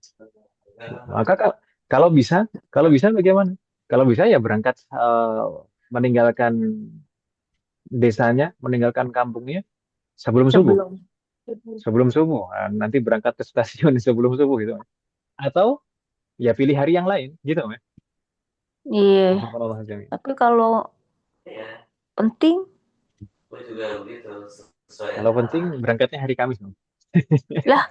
Maka kalau bisa, kalau bisa bagaimana? Kalau bisa ya berangkat meninggalkan desanya, meninggalkan kampungnya sebelum subuh. Sebelum. Sebelum subuh. Nanti berangkat ke stasiun sebelum subuh gitu. Atau ya pilih hari yang lain gitu, Mas. Iya. Wallahualam jami'. Tapi kalau penting, Kalau penting berangkatnya hari Kamis, Mas. lah,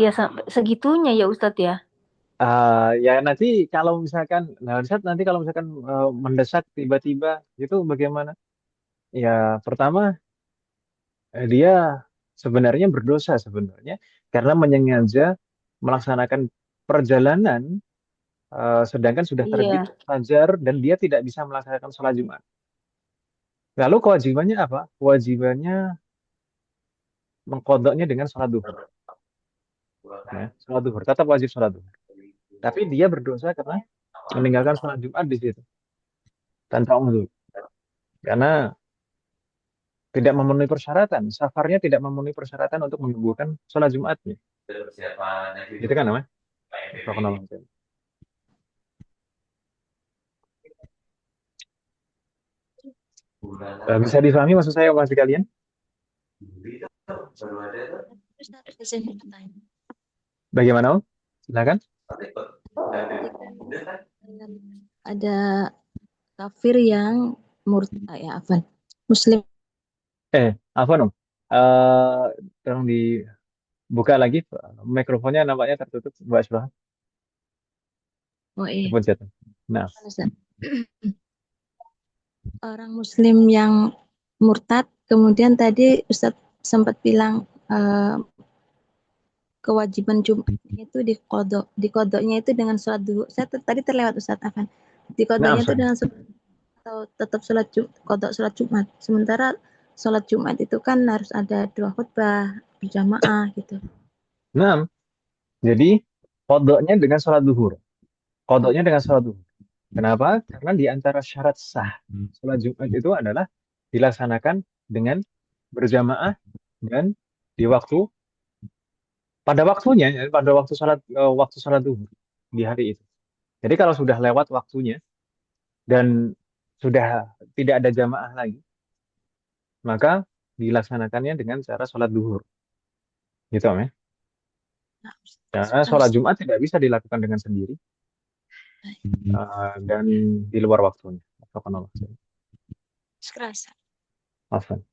ya sampai segitunya ya Ustadz ya. Ya nanti kalau misalkan, nah Ustaz, nanti kalau misalkan mendesak tiba-tiba itu bagaimana? Ya pertama dia sebenarnya berdosa sebenarnya karena menyengaja melaksanakan perjalanan sedangkan sudah terbit Iya, fajar dan dia tidak bisa melaksanakan sholat Jumat. Lalu kewajibannya apa? Kewajibannya mengkodoknya dengan sholat duhur. Ya, sholat duhur, tetap wajib sholat duhur. Tapi dia berdosa karena meninggalkan sholat Jumat di situ tanpa uzur. Karena tidak memenuhi persyaratan. Safarnya tidak memenuhi persyaratan untuk menggugurkan sholat Jumatnya. Gitu kan namanya? Bisa difahami maksud saya masih kalian? Ustaz, izin bertanya. Bagaimana, Om? Silakan. Ada kafir yang ya afan muslim. Apa Om? Eh, Tolong dibuka lagi mikrofonnya, nampaknya tertutup, Mbak Syurah. Oh iya, Telepon jatuh. Nah, Ustaz. Orang muslim yang murtad, kemudian tadi Ustaz sempat bilang kewajiban Jumatnya itu dikodoknya itu dengan sholat duhur. Saya tadi terlewat Ustaz Afan. Dikodoknya itu sorry. dengan sholat, atau tetap kodok sholat Jumat. Sementara sholat Jumat itu kan harus ada 2 khutbah berjamaah gitu. Nah, jadi kodoknya dengan sholat duhur. Kodoknya dengan sholat duhur. Kenapa? Karena di antara syarat sah sholat Jumat itu adalah dilaksanakan dengan berjamaah dan di pada waktunya, ya, pada waktu sholat duhur di hari itu. Jadi kalau sudah lewat waktunya dan sudah tidak ada jamaah lagi, maka dilaksanakannya dengan cara sholat duhur. Gitu, Om, ya. Nah, Karena sholat Jumat tidak bisa dilakukan dengan sendiri dan di luar waktunya. Sekerasa. Afwan.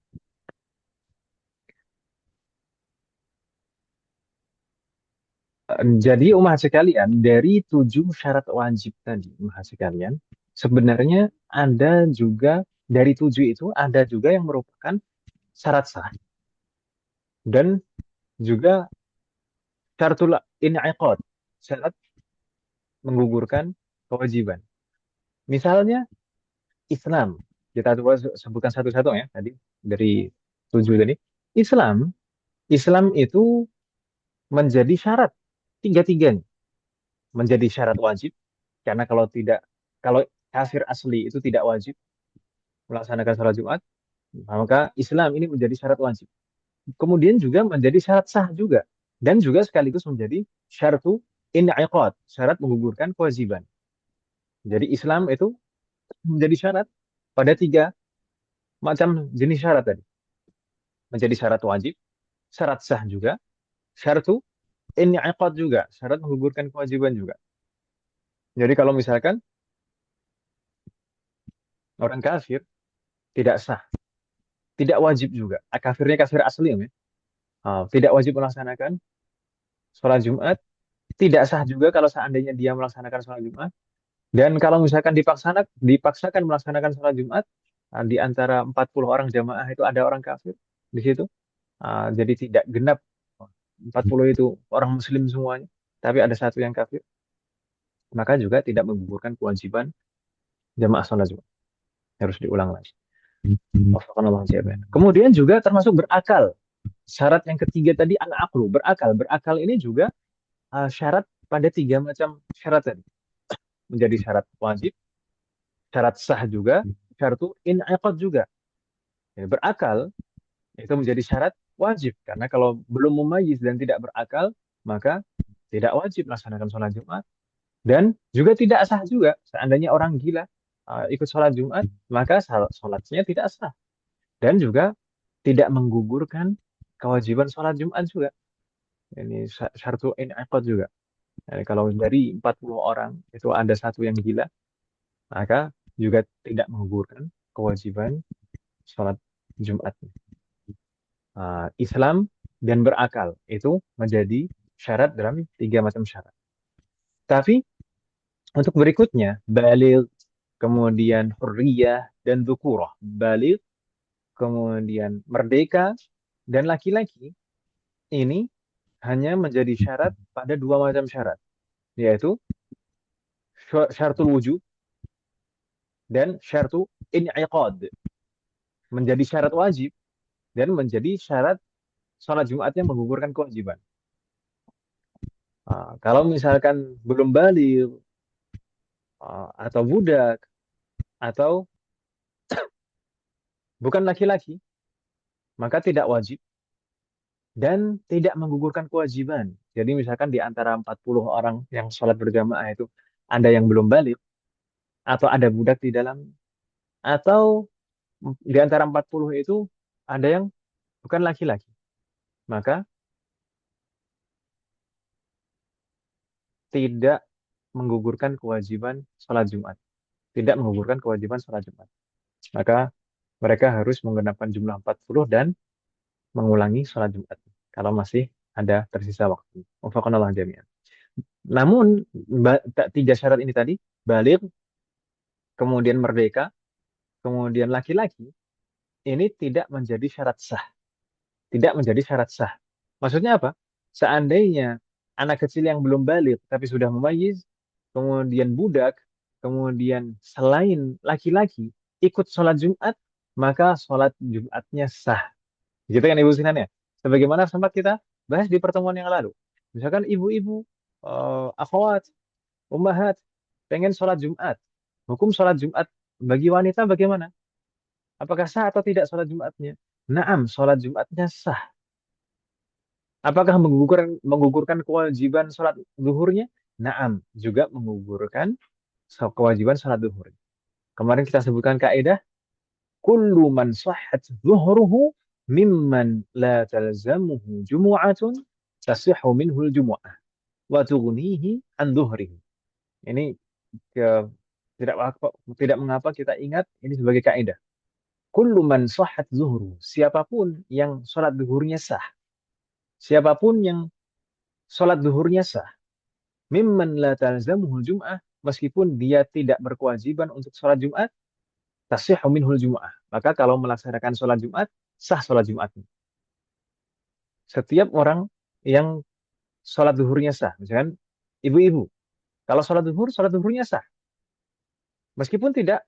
Jadi umat sekalian, dari 7 syarat wajib tadi, umat sekalian, sebenarnya ada juga dari 7 itu ada juga yang merupakan syarat sah dan juga syaratul in'iqad, syarat menggugurkan kewajiban. Misalnya Islam, kita coba sebutkan satu-satu ya tadi dari 7 tadi. Islam, Islam itu menjadi syarat tiga-tiganya, menjadi syarat wajib karena kalau kafir asli itu tidak wajib melaksanakan sholat Jumat, maka Islam ini menjadi syarat wajib. Kemudian juga menjadi syarat sah juga dan juga sekaligus menjadi syaratu in'iqad, syarat menggugurkan kewajiban. Jadi Islam itu menjadi syarat pada 3 macam jenis syarat tadi. Menjadi syarat wajib, syarat sah juga, syaratu in'iqad juga, syarat menggugurkan kewajiban juga. Jadi kalau misalkan orang kafir tidak sah, tidak wajib juga. Kafirnya kafir asli ya. Tidak wajib melaksanakan sholat Jumat, tidak sah juga kalau seandainya dia melaksanakan sholat Jumat. Dan kalau misalkan dipaksakan melaksanakan sholat Jumat, di antara 40 orang jamaah itu ada orang kafir di situ. Jadi tidak genap 40 itu orang muslim semuanya, tapi ada satu yang kafir, maka juga tidak menggugurkan kewajiban jamaah sholat Jumat. Harus diulang lagi. Kemudian juga termasuk berakal. Syarat yang ketiga tadi al-aqlu, berakal. Berakal ini juga syarat pada 3 macam syarat tadi. Menjadi syarat wajib, syarat sah juga, syaratu in'iqad juga. Ya, berakal itu menjadi syarat wajib karena kalau belum mumayyiz dan tidak berakal maka tidak wajib melaksanakan sholat Jumat dan juga tidak sah juga seandainya orang gila ikut sholat Jumat maka sholatnya tidak sah dan juga tidak menggugurkan kewajiban sholat Jumat juga. Ini syartu inaqad juga. Jadi kalau dari 40 orang itu ada satu yang gila, maka juga tidak menggugurkan kewajiban sholat Jumat. Islam dan berakal itu menjadi syarat dalam 3 macam syarat. Tapi untuk berikutnya, baligh, kemudian hurriyah dan dzukurah. Baligh, kemudian merdeka dan laki-laki ini hanya menjadi syarat pada 2 macam syarat, yaitu syaratul wujub dan syaratul in'iqad. Menjadi syarat wajib dan menjadi syarat sholat Jumatnya menggugurkan kewajiban. Kalau misalkan belum baligh atau budak atau bukan laki-laki, maka tidak wajib dan tidak menggugurkan kewajiban. Jadi misalkan di antara 40 orang yang sholat berjamaah itu ada yang belum baligh atau ada budak di dalam atau di antara 40 itu ada yang bukan laki-laki. Maka tidak menggugurkan kewajiban sholat Jumat. Tidak menggugurkan kewajiban sholat Jumat. Maka mereka harus menggenapkan jumlah 40 dan mengulangi sholat Jumat. Kalau masih ada tersisa waktu. Wafaqanallah jami'an. Namun, 3 syarat ini tadi, baligh, kemudian merdeka, kemudian laki-laki, ini tidak menjadi syarat sah. Tidak menjadi syarat sah. Maksudnya apa? Seandainya anak kecil yang belum baligh tapi sudah mumayyiz, kemudian budak, kemudian selain laki-laki ikut sholat Jumat, maka sholat Jumatnya sah. Gitu kan Ibu Sinan ya? Sebagaimana sempat kita bahas di pertemuan yang lalu. Misalkan ibu-ibu, akhwat, ummahat, pengen sholat Jumat. Hukum sholat Jumat bagi wanita bagaimana? Apakah sah atau tidak sholat Jumatnya? Naam, sholat Jumatnya sah. Apakah menggugurkan kewajiban sholat zuhurnya? Naam, juga menggugurkan kewajiban sholat zuhur. Kemarin kita sebutkan kaidah kullu man sahhat zuhruhu mimman la talzamuhu jumu'atun tasihhu minhu al-jumu'ah wa tughnihi an zuhrihi. Ini tidak mengapa kita ingat ini sebagai kaidah. Kullu man sahhat zuhru, siapapun yang sholat zuhurnya sah. Siapapun yang sholat zuhurnya sah. Mimman la talzamuhu jum'ah, meskipun dia tidak berkewajiban untuk sholat Jumat, tasihhu minhul jum'ah. Maka kalau melaksanakan sholat Jumat, sah sholat Jumatnya. Setiap orang yang sholat zuhurnya sah, misalkan ibu-ibu, kalau sholat zuhurnya sah. Meskipun tidak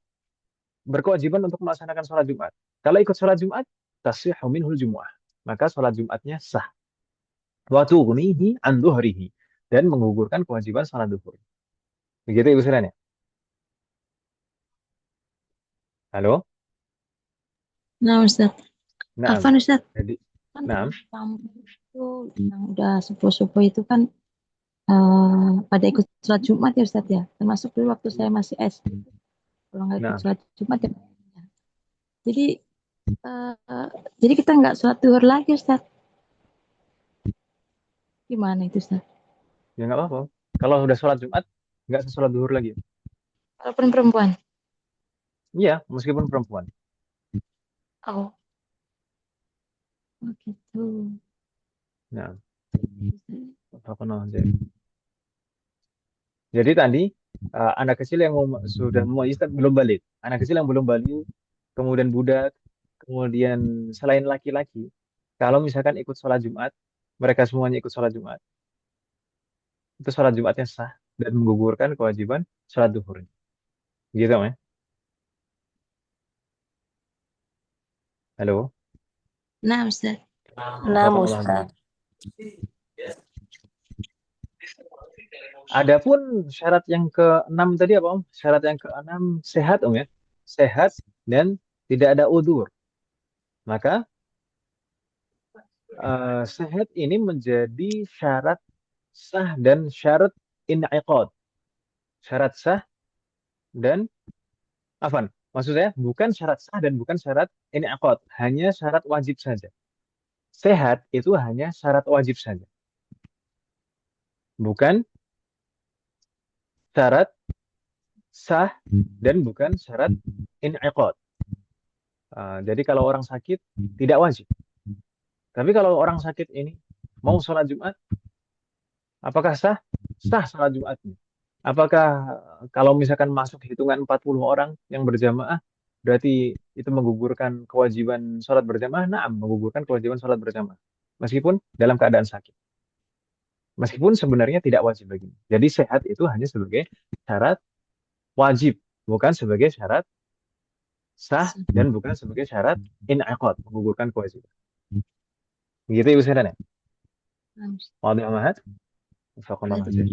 berkewajiban untuk melaksanakan sholat Jumat. Kalau ikut sholat Jumat, tasihhu minhul jum'ah. Maka sholat Jumatnya sah. Wa tughnihi an dhuhrihi. Dan menggugurkan kewajiban sholat zuhur. Begitu Ibu Sinan ya? Halo? Nah, Ustaz. Nah, Afan, Ustaz. jadi, Kan nah, kampung itu yang udah sepuh-sepuh itu kan pada ikut sholat Jumat ya Ustaz ya. Termasuk dulu waktu saya masih SD. Kalau nggak ikut nah, sholat Jumat ya. Jadi jadi kita nggak sholat duhur lagi Ustaz. Gimana itu Ustaz? ya nggak apa-apa. Kalau udah sholat Jumat, nggak sholat zuhur lagi. Walaupun perempuan. Iya, meskipun perempuan. Oh. Oh gitu. Nah, jadi tadi anak kecil yang sudah mumayyiz belum balik. Anak kecil yang belum balik, kemudian budak, kemudian selain laki-laki, kalau misalkan ikut sholat Jumat, mereka semuanya ikut sholat Jumat, itu sholat Jumatnya sah dan menggugurkan kewajiban sholat duhur. Gitu ya? Halo? Nah Ustaz. Nah, Wafaqanallah. Ustaz. Adapun syarat yang ke-6 tadi apa Om? Syarat yang ke-6 sehat Om ya? Sehat dan tidak ada udzur. Maka sehat ini menjadi syarat sah dan syarat in'iqad. Syarat sah dan afan. Maksud saya bukan syarat sah dan bukan syarat in'iqad, hanya syarat wajib saja. Sehat itu hanya syarat wajib saja, bukan syarat sah dan bukan syarat in'iqad. Jadi kalau orang sakit tidak wajib. Tapi kalau orang sakit ini mau sholat Jumat, apakah sah? Sah sholat Jumatnya. Apakah kalau misalkan masuk hitungan 40 orang yang berjamaah, berarti itu menggugurkan kewajiban sholat berjamaah? Nah, menggugurkan kewajiban sholat berjamaah. Meskipun dalam keadaan sakit. Meskipun sebenarnya tidak wajib baginya. Jadi sehat itu hanya sebagai syarat wajib, bukan sebagai syarat sah dan bukan sebagai syarat in'aqad, menggugurkan kewajiban. Begitu Ibu Sedan ya? Wadih amahat? Fakullah aja.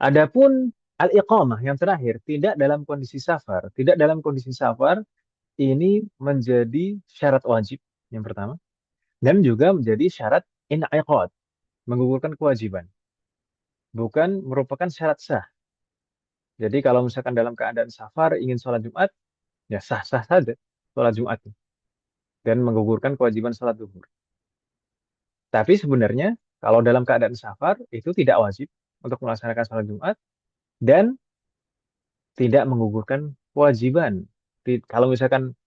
Adapun al-iqamah yang terakhir, tidak dalam kondisi safar. Tidak dalam kondisi safar, ini menjadi syarat wajib yang pertama. Dan juga menjadi syarat in'iqad, menggugurkan kewajiban. Bukan merupakan syarat sah. Jadi kalau misalkan dalam keadaan safar ingin sholat Jumat, ya sah-sah saja sholat Jumat. Dan menggugurkan kewajiban sholat duhur. Tapi sebenarnya kalau dalam keadaan safar itu tidak wajib untuk melaksanakan sholat Jumat dan tidak menggugurkan kewajiban. Kalau misalkan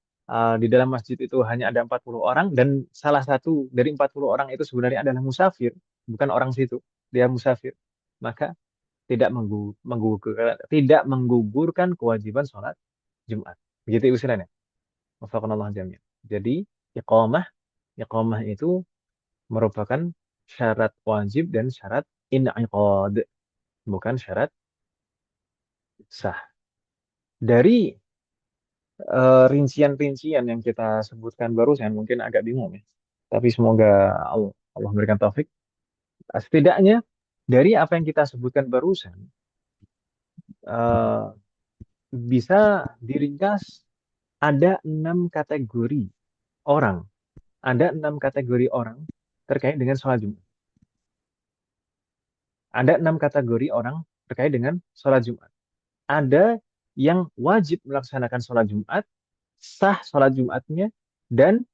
di dalam masjid itu hanya ada 40 orang dan salah satu dari 40 orang itu sebenarnya adalah musafir, bukan orang situ, dia musafir, maka tidak menggugurkan kewajiban sholat Jumat. Begitu usulannya. Wafaqanallah jami'an. Jadi iqamah iqamah itu merupakan syarat wajib dan syarat in'iqad, bukan syarat sah. Dari rincian-rincian yang kita sebutkan barusan mungkin agak bingung ya. Tapi semoga Allah memberikan taufik. Setidaknya dari apa yang kita sebutkan barusan eh, bisa diringkas ada 6 kategori orang. Ada 6 kategori orang terkait dengan sholat Jumat. Ada 6 kategori orang terkait dengan sholat Jumat. Ada yang wajib melaksanakan sholat Jumat, sah sholat Jumatnya, dan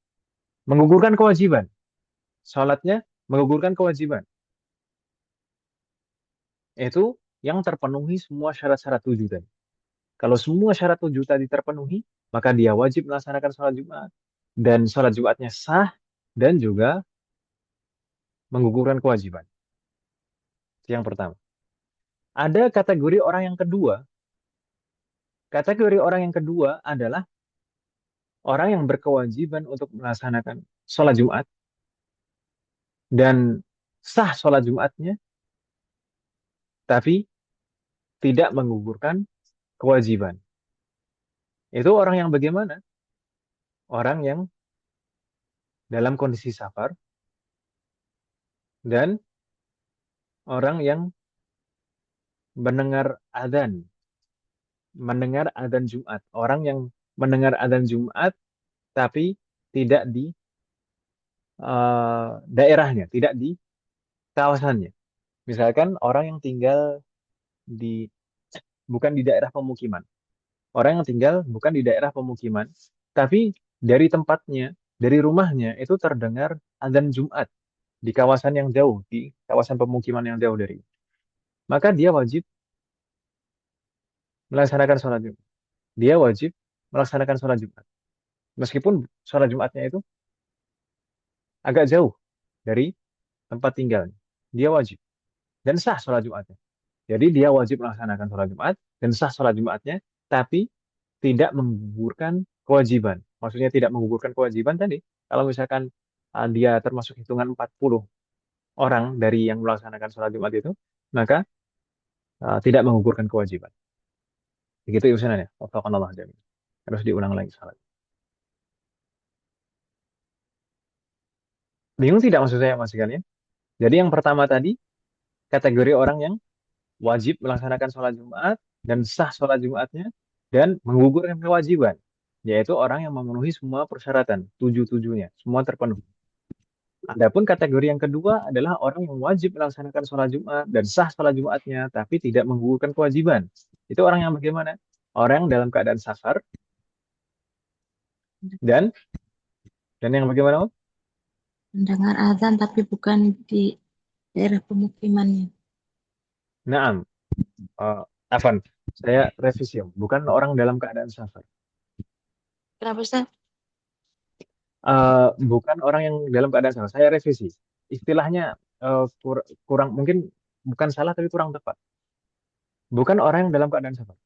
menggugurkan kewajiban. Sholatnya menggugurkan kewajiban. Itu yang terpenuhi semua syarat-syarat 7 tadi. Kalau semua syarat 7 tadi terpenuhi, maka dia wajib melaksanakan sholat Jumat. Dan sholat Jumatnya sah dan juga menggugurkan kewajiban. Itu yang pertama. Ada kategori orang yang kedua. Kategori orang yang kedua adalah orang yang berkewajiban untuk melaksanakan sholat Jumat dan sah sholat Jumatnya, tapi tidak menggugurkan kewajiban. Itu orang yang bagaimana? Orang yang dalam kondisi safar dan orang yang mendengar adzan Jumat. Orang yang mendengar adzan Jumat tapi tidak di daerahnya, tidak di kawasannya. Misalkan orang yang tinggal di bukan di daerah pemukiman. Orang yang tinggal bukan di daerah pemukiman, tapi dari tempatnya, dari rumahnya itu terdengar adzan Jumat di kawasan yang jauh, di kawasan pemukiman yang jauh dari. Maka dia wajib melaksanakan sholat Jumat. Dia wajib melaksanakan sholat Jumat. Meskipun sholat Jumatnya itu agak jauh dari tempat tinggalnya. Dia wajib. Dan sah sholat Jumatnya. Jadi dia wajib melaksanakan sholat Jumat dan sah sholat Jumatnya, tapi tidak menggugurkan kewajiban. Maksudnya tidak menggugurkan kewajiban tadi. Kalau misalkan dia termasuk hitungan 40 orang dari yang melaksanakan sholat Jumat itu, maka tidak menggugurkan kewajiban. Begitu ya usunannya. Wafaqanallah jami'an. Harus diulang lagi salat. Bingung tidak maksud saya Mas sekalian? Jadi yang pertama tadi kategori orang yang wajib melaksanakan sholat Jumat dan sah sholat Jumatnya dan menggugurkan kewajiban, yaitu orang yang memenuhi semua persyaratan, tujuh-tujuhnya, semua terpenuhi. Adapun kategori yang kedua adalah orang yang wajib melaksanakan sholat Jumat dan sah sholat Jumatnya, tapi tidak menggugurkan kewajiban. Itu orang yang bagaimana? Orang dalam keadaan safar dan yang bagaimana? Om? Mendengar azan tapi bukan di daerah pemukimannya. Naam, Afan, saya revisi, Om. Bukan orang dalam keadaan safar. Kenapa Ustaz? Bukan orang yang dalam keadaan safar. Saya revisi. Istilahnya kurang, mungkin bukan salah tapi kurang tepat. Bukan orang yang dalam keadaan safar.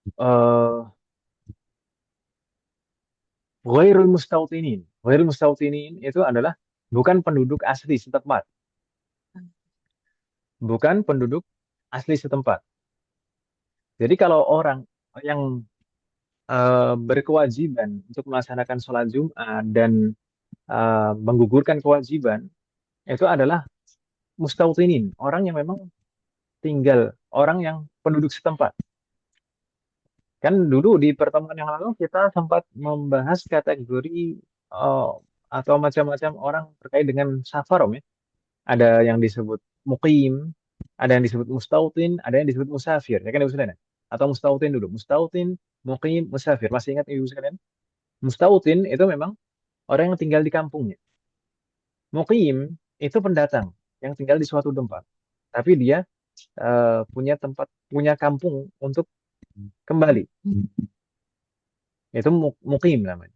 Eh, Ghairul mustautinin. Ghairul mustautinin itu adalah bukan penduduk asli setempat. Bukan penduduk asli setempat. Jadi kalau orang yang berkewajiban untuk melaksanakan sholat Jumat dan menggugurkan kewajiban, itu adalah mustautinin, orang yang memang tinggal, orang yang penduduk setempat. Kan dulu di pertemuan yang lalu kita sempat membahas kategori eh, atau macam-macam orang terkait dengan safar, Om, ya. Ada yang disebut muqim, ada yang disebut mustautin, ada yang disebut musafir. Ya kan Ibu sekalian? Atau mustautin dulu. Mustautin, muqim, musafir. Masih ingat Ibu sekalian? Mustautin itu memang orang yang tinggal di kampungnya. Muqim itu pendatang yang tinggal di suatu tempat. Tapi dia punya tempat, punya kampung untuk kembali. Itu muqim namanya.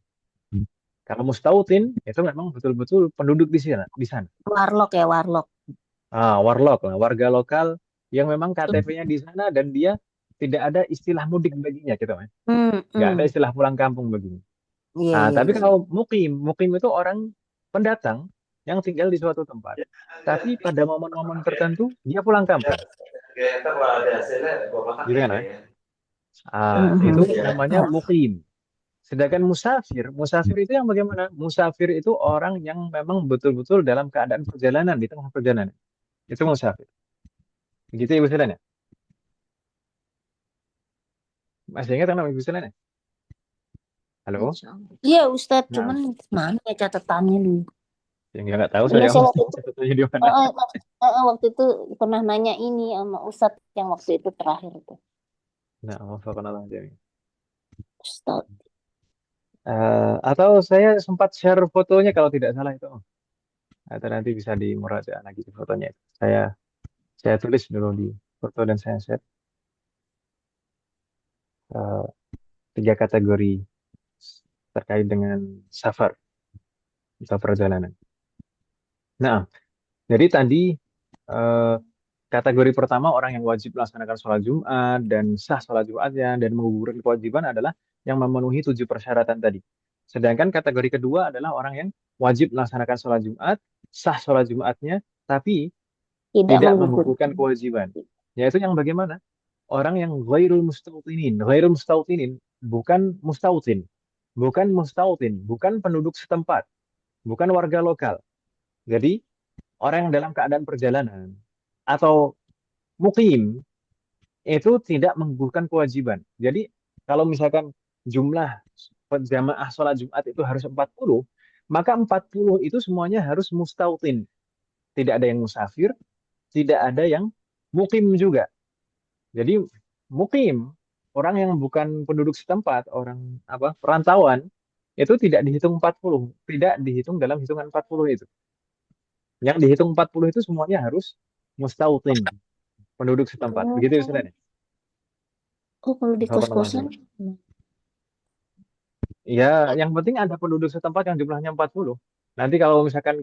Kalau mustautin itu memang betul-betul penduduk di sana, di sana. Warlock ya, warlock. Warlock lah, warga lokal yang memang KTP-nya di sana dan dia tidak ada istilah mudik baginya gitu, kan. Nggak ada istilah pulang kampung baginya. Iya, iya, Tapi iya. kalau mukim itu orang pendatang yang tinggal di suatu tempat. Tapi pada momen-momen tertentu dia pulang kampung, gitu kan, kan? Itu namanya mukim. Sedangkan musafir itu yang bagaimana? Musafir itu orang yang memang betul-betul dalam keadaan perjalanan, di tengah perjalanan. Itu musafir. Begitu Ibu Selena? Masih ingat kan nama Ibu Selena? Halo? Insya Allah. Iya Ustadz, Nah, cuman mana ya catatannya dulu? yang nggak tahu Iya, saya saya waktu itu, catatannya di mana. waktu itu pernah nanya ini sama Ustadz yang waktu itu terakhir itu. Nah, wafaqqanallah jami'an. Ustadz. Atau saya sempat share fotonya kalau tidak salah itu. Atau nanti bisa di murajaah lagi di fotonya itu. Saya tulis dulu di foto dan saya share eh, 3 kategori terkait dengan safar atau perjalanan. Nah, jadi tadi eh, kategori pertama orang yang wajib melaksanakan sholat Jumat dan sah sholat Jumatnya dan menggugurkan kewajiban adalah yang memenuhi 7 persyaratan tadi. Sedangkan kategori kedua adalah orang yang wajib melaksanakan sholat Jumat, sah sholat Jumatnya, tapi Tidak tidak menggugurkan. menggugurkan kewajiban. Yaitu yang bagaimana? Orang yang ghairul mustautinin. Ghairul mustautinin bukan mustautin. Bukan mustautin, bukan penduduk setempat, bukan warga lokal. Jadi orang yang dalam keadaan perjalanan atau mukim itu tidak menggugurkan kewajiban. Jadi kalau misalkan jumlah jamaah sholat Jumat itu harus 40, maka 40 itu semuanya harus mustautin. Tidak ada yang musafir, tidak ada yang mukim juga. Jadi mukim, orang yang bukan penduduk setempat, orang apa perantauan, itu tidak dihitung 40, tidak dihitung dalam hitungan 40 itu. Yang dihitung 40 itu semuanya harus mustautin, penduduk setempat. Begitu Ustaz. Oh, kalau di kos-kosan? Ya, yang penting ada penduduk setempat yang jumlahnya 40. Nanti kalau misalkan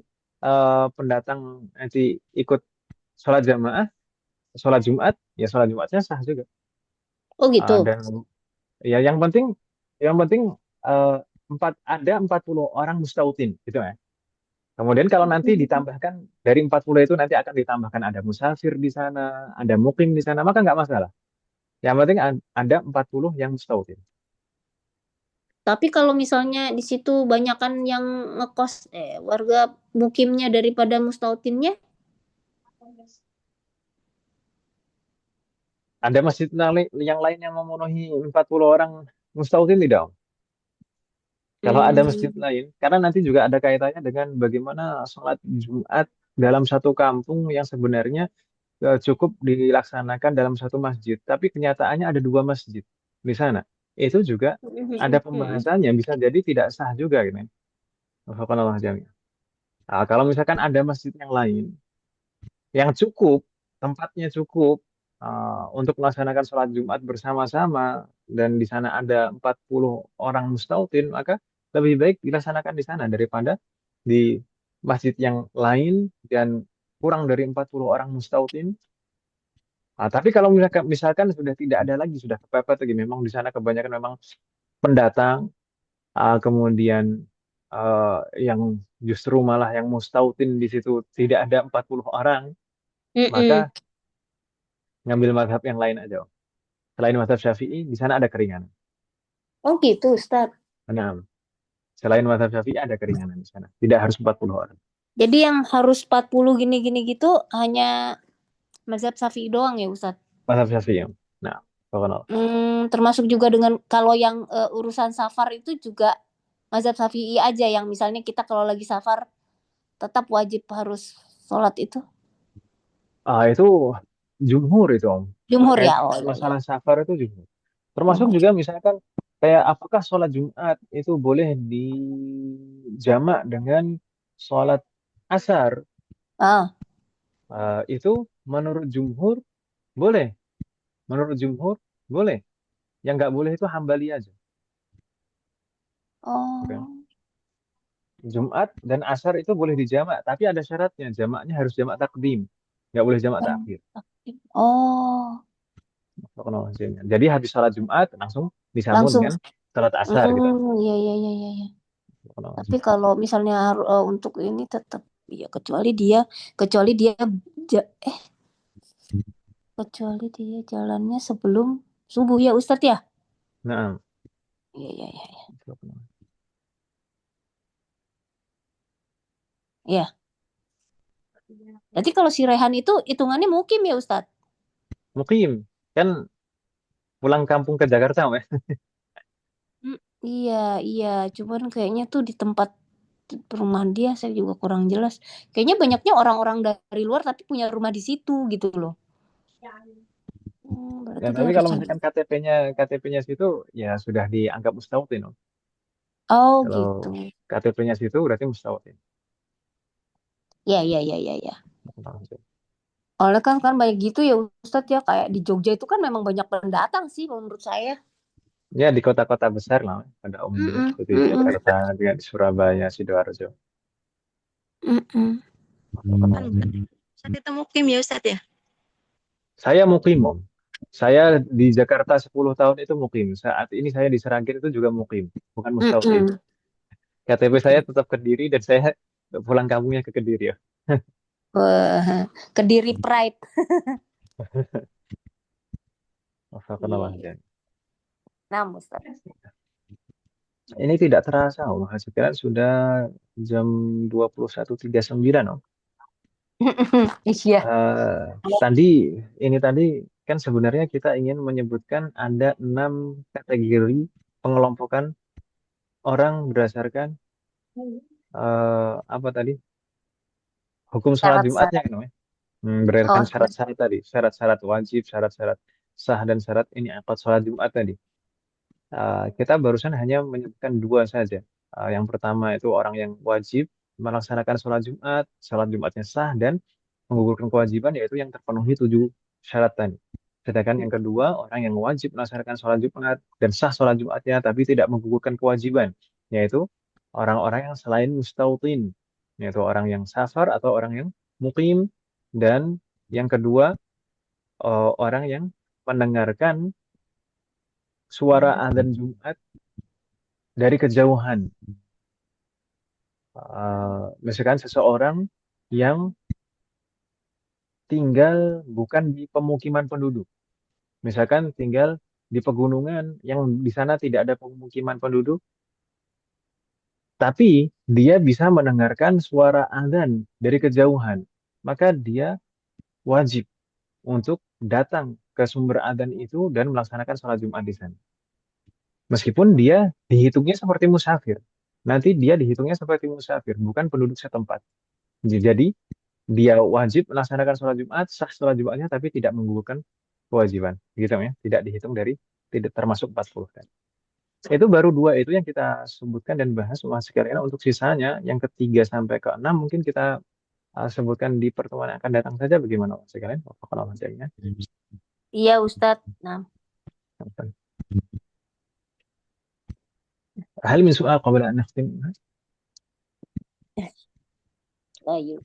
pendatang nanti ikut sholat jamaah, sholat Jumat, ya sholat Jumatnya sah juga. Oh gitu. Dan ya yang penting eh, ada 40 orang mustautin gitu ya. Kemudian kalau nanti ditambahkan dari 40 itu nanti akan ditambahkan ada musafir di sana, ada mukim di sana, maka nggak masalah. Yang penting ada 40 yang mustautin. Tapi kalau misalnya di situ banyakan yang ngekos warga mukimnya daripada mustautinnya, Ada masjid yang lain yang memenuhi 40 orang mustautin tidak, Om? Kalau ada masjid hmm, lain, karena nanti juga ada kaitannya dengan bagaimana sholat Jumat dalam satu kampung yang sebenarnya cukup dilaksanakan dalam satu masjid, tapi kenyataannya ada dua masjid di sana. Itu juga ada pembahasannya, bisa jadi tidak sah juga gitu. Subhanallah jami'an. Nah, kalau misalkan ada masjid yang lain yang cukup, tempatnya cukup untuk melaksanakan sholat Jumat bersama-sama dan di sana ada 40 orang mustautin, maka lebih baik dilaksanakan di sana daripada di masjid yang lain dan kurang dari 40 orang mustautin. Tapi kalau misalkan sudah tidak ada lagi, sudah kepepet lagi, memang di sana kebanyakan memang pendatang, kemudian yang justru malah yang mustautin di situ tidak ada 40 orang, maka ngambil mazhab yang lain aja, Om. Selain mazhab Syafi'i, di sana ada keringanan. Oh gitu, Ustaz. Nah, selain mazhab Syafi'i ada keringanan di sana. Tidak harus 40 orang. Jadi yang harus 40 gini-gini gitu hanya mazhab Syafi'i doang ya, Ustaz? Mazhab Syafi'i, Om. Nah, pokoknya. Termasuk juga dengan kalau yang urusan safar itu juga mazhab Syafi'i aja yang misalnya kita kalau lagi safar tetap wajib harus sholat itu. Itu jumhur itu, Om. Jumhur Terkait ya, oh iya iya. masalah safar itu jumhur. Termasuk Jumhur. juga misalkan kayak apakah sholat Jumat itu boleh dijamak dengan sholat asar? Ah, Itu menurut jumhur boleh. Menurut jumhur boleh. Yang nggak boleh itu Hambali aja. Oke. oh, Jumat dan asar itu boleh dijamak, tapi ada syaratnya. Jamaknya harus jamak takdim. Nggak boleh jamak takhir. oh, Jadi habis sholat Jumat langsung disambung langsung. dengan sholat asar gitu. Iya iya iya iya. Iya. Tapi kalau misalnya untuk ini tetap ya kecuali dia ja- eh kecuali dia jalannya sebelum subuh ya Ustadz ya. Nah, Iya iya iya. Iya. Berarti kalau si Rehan itu hitungannya mukim ya Ustadz? mukim kan pulang kampung ke Jakarta, Mbak. Hmm, iya iya. Cuman kayaknya tuh di tempat perumahan dia saya juga kurang jelas. Kayaknya banyaknya orang-orang dari luar tapi punya rumah di situ gitu loh. Ya, Berarti dia tapi harus kalau cari. misalkan KTP-nya situ ya sudah dianggap mustautin, Om. Oh Kalau gitu. KTP-nya situ berarti mustautin. Ya ya ya ya ya. Oleh kan banyak gitu ya Ustadz ya kayak di Jogja itu kan memang banyak pendatang sih kalau menurut saya. Ya di kota-kota besar lah, pada umumnya Mm-mm, seperti mm-mm, Jakarta, dengan Surabaya, Sidoarjo. mm-mm. Kan bukan saat itu mukim ya Ustadz ya. Saya mukim, Om. Saya di Jakarta 10 tahun itu mukim. Saat ini saya di Seragen itu juga mukim, bukan mustautin. Mm-mm. KTP saya tetap Kediri dan saya pulang kampungnya ke Kediri ya. Wah, Kediri Pride. Iya, Astagfirullah. iya. Nah, Ustadz. Ini tidak terasa, Om. Sekarang sudah jam 21.39, Om. Iya. Eh, tadi tadi kan sebenarnya kita ingin menyebutkan ada 6 kategori pengelompokan orang berdasarkan apa tadi, hukum sholat Jumatnya Syarat-syarat. kan, Om, ya? Berdasarkan Oh, syarat-syarat tadi, syarat-syarat wajib, syarat-syarat sah dan syarat ini akad sholat Jumat tadi. Kita barusan hanya menyebutkan dua saja. Yang pertama itu orang yang wajib melaksanakan sholat Jumatnya sah dan menggugurkan kewajiban, yaitu yang terpenuhi 7 syarat tadi. Sedangkan yang kedua, orang yang wajib melaksanakan sholat Jumat dan sah sholat Jumatnya tapi tidak menggugurkan kewajiban, yaitu orang-orang yang selain mustautin, yaitu orang yang safar atau orang yang mukim, dan yang kedua, orang yang mendengarkan suara azan Jumat dari kejauhan. Misalkan seseorang yang tinggal bukan di pemukiman penduduk, misalkan tinggal di pegunungan yang di sana tidak ada pemukiman penduduk, Tapi dia bisa mendengarkan suara azan dari kejauhan. Maka dia wajib untuk datang ke sumber azan itu dan melaksanakan sholat Jumat di sana. Meskipun dia dihitungnya seperti musafir. Nanti dia dihitungnya seperti musafir, bukan penduduk setempat. Jadi dia wajib melaksanakan sholat Jumat, sah sholat Jumatnya, tapi tidak menggugurkan kewajiban. Gitu ya, tidak dihitung dari, tidak termasuk 40 kan. Itu baru dua itu yang kita sebutkan dan bahas Mas sekalian. Untuk sisanya, yang ketiga sampai ke enam mungkin kita sebutkan di pertemuan yang akan datang saja. Bagaimana Mas sekalian? Kalau Mas sekalian. Iya Ustadz. Nah, هل من سؤال قبل أن نختم؟ ayo.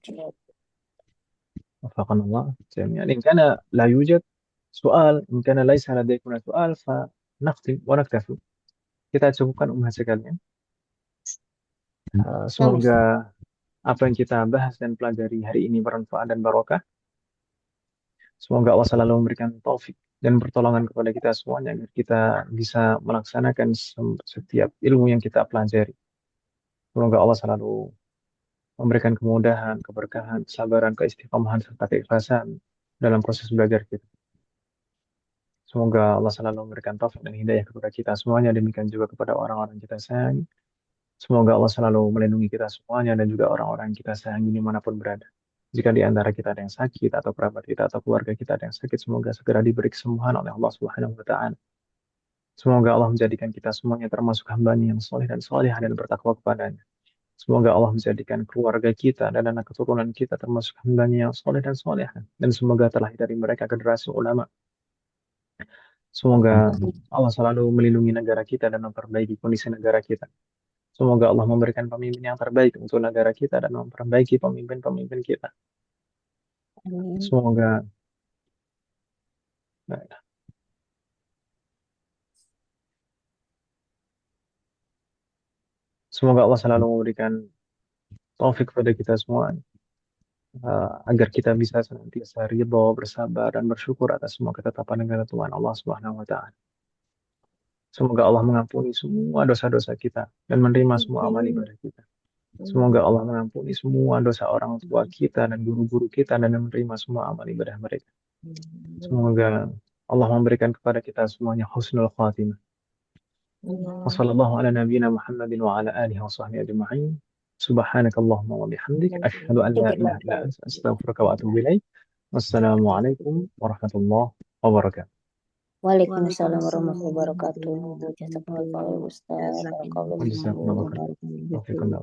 وفقنا الله جميعا. إن كان لا يوجد سؤال، إن كان ليس لديكم سؤال فنختم ونكتفي. Kita cukupkan umat sekalian. Semoga apa yang kita bahas dan pelajari hari ini bermanfaat dan barokah. Semoga Allah selalu memberikan taufik dan pertolongan kepada kita semuanya agar kita bisa melaksanakan setiap ilmu yang kita pelajari. Semoga Allah selalu memberikan kemudahan, keberkahan, kesabaran, keistiqomahan, serta keikhlasan dalam proses belajar kita. Semoga Allah selalu memberikan taufik dan hidayah kepada kita semuanya, demikian juga kepada orang-orang kita sayangi. Semoga Allah selalu melindungi kita semuanya dan juga orang-orang yang kita sayangi dimanapun berada. Jika di antara kita ada yang sakit atau kerabat kita atau keluarga kita ada yang sakit, semoga segera diberi kesembuhan oleh Allah Subhanahu wa Ta'ala. Semoga Allah menjadikan kita semuanya termasuk hamba-Nya yang soleh dan solehah dan bertakwa kepadanya. Semoga Allah menjadikan keluarga kita dan anak keturunan kita termasuk hamba-Nya yang soleh dan solehah. Dan semoga terlahir dari mereka generasi ulama. Semoga Allah selalu melindungi negara kita dan memperbaiki kondisi negara kita. Semoga Allah memberikan pemimpin yang terbaik untuk negara kita dan memperbaiki pemimpin-pemimpin kita. Semoga Allah selalu memberikan taufik kepada kita semua agar kita bisa senantiasa ridho, bersabar dan bersyukur atas semua ketetapan dan ketentuan Allah Subhanahu wa Ta'ala. Semoga Allah mengampuni semua dosa-dosa kita dan menerima semua amal ibadah kita. Semoga Allah mengampuni semua dosa orang tua kita dan guru-guru kita dan menerima semua amal ibadah mereka. Semoga Allah memberikan kepada kita semuanya husnul khatimah. Wassallallahu ala nabiyyina Muhammadin wa ala alihi wa sahbihi ajma'in. Subhanakallahumma wa bihamdik asyhadu an la ilaha illa anta astaghfiruka wa atubu ilaik. Wassalamualaikum warahmatullahi wabarakatuh. Waalaikumsalam warahmatullahi wabarakatuh. Jazakallahu khairan Ustaz. Jazakumullah khairan.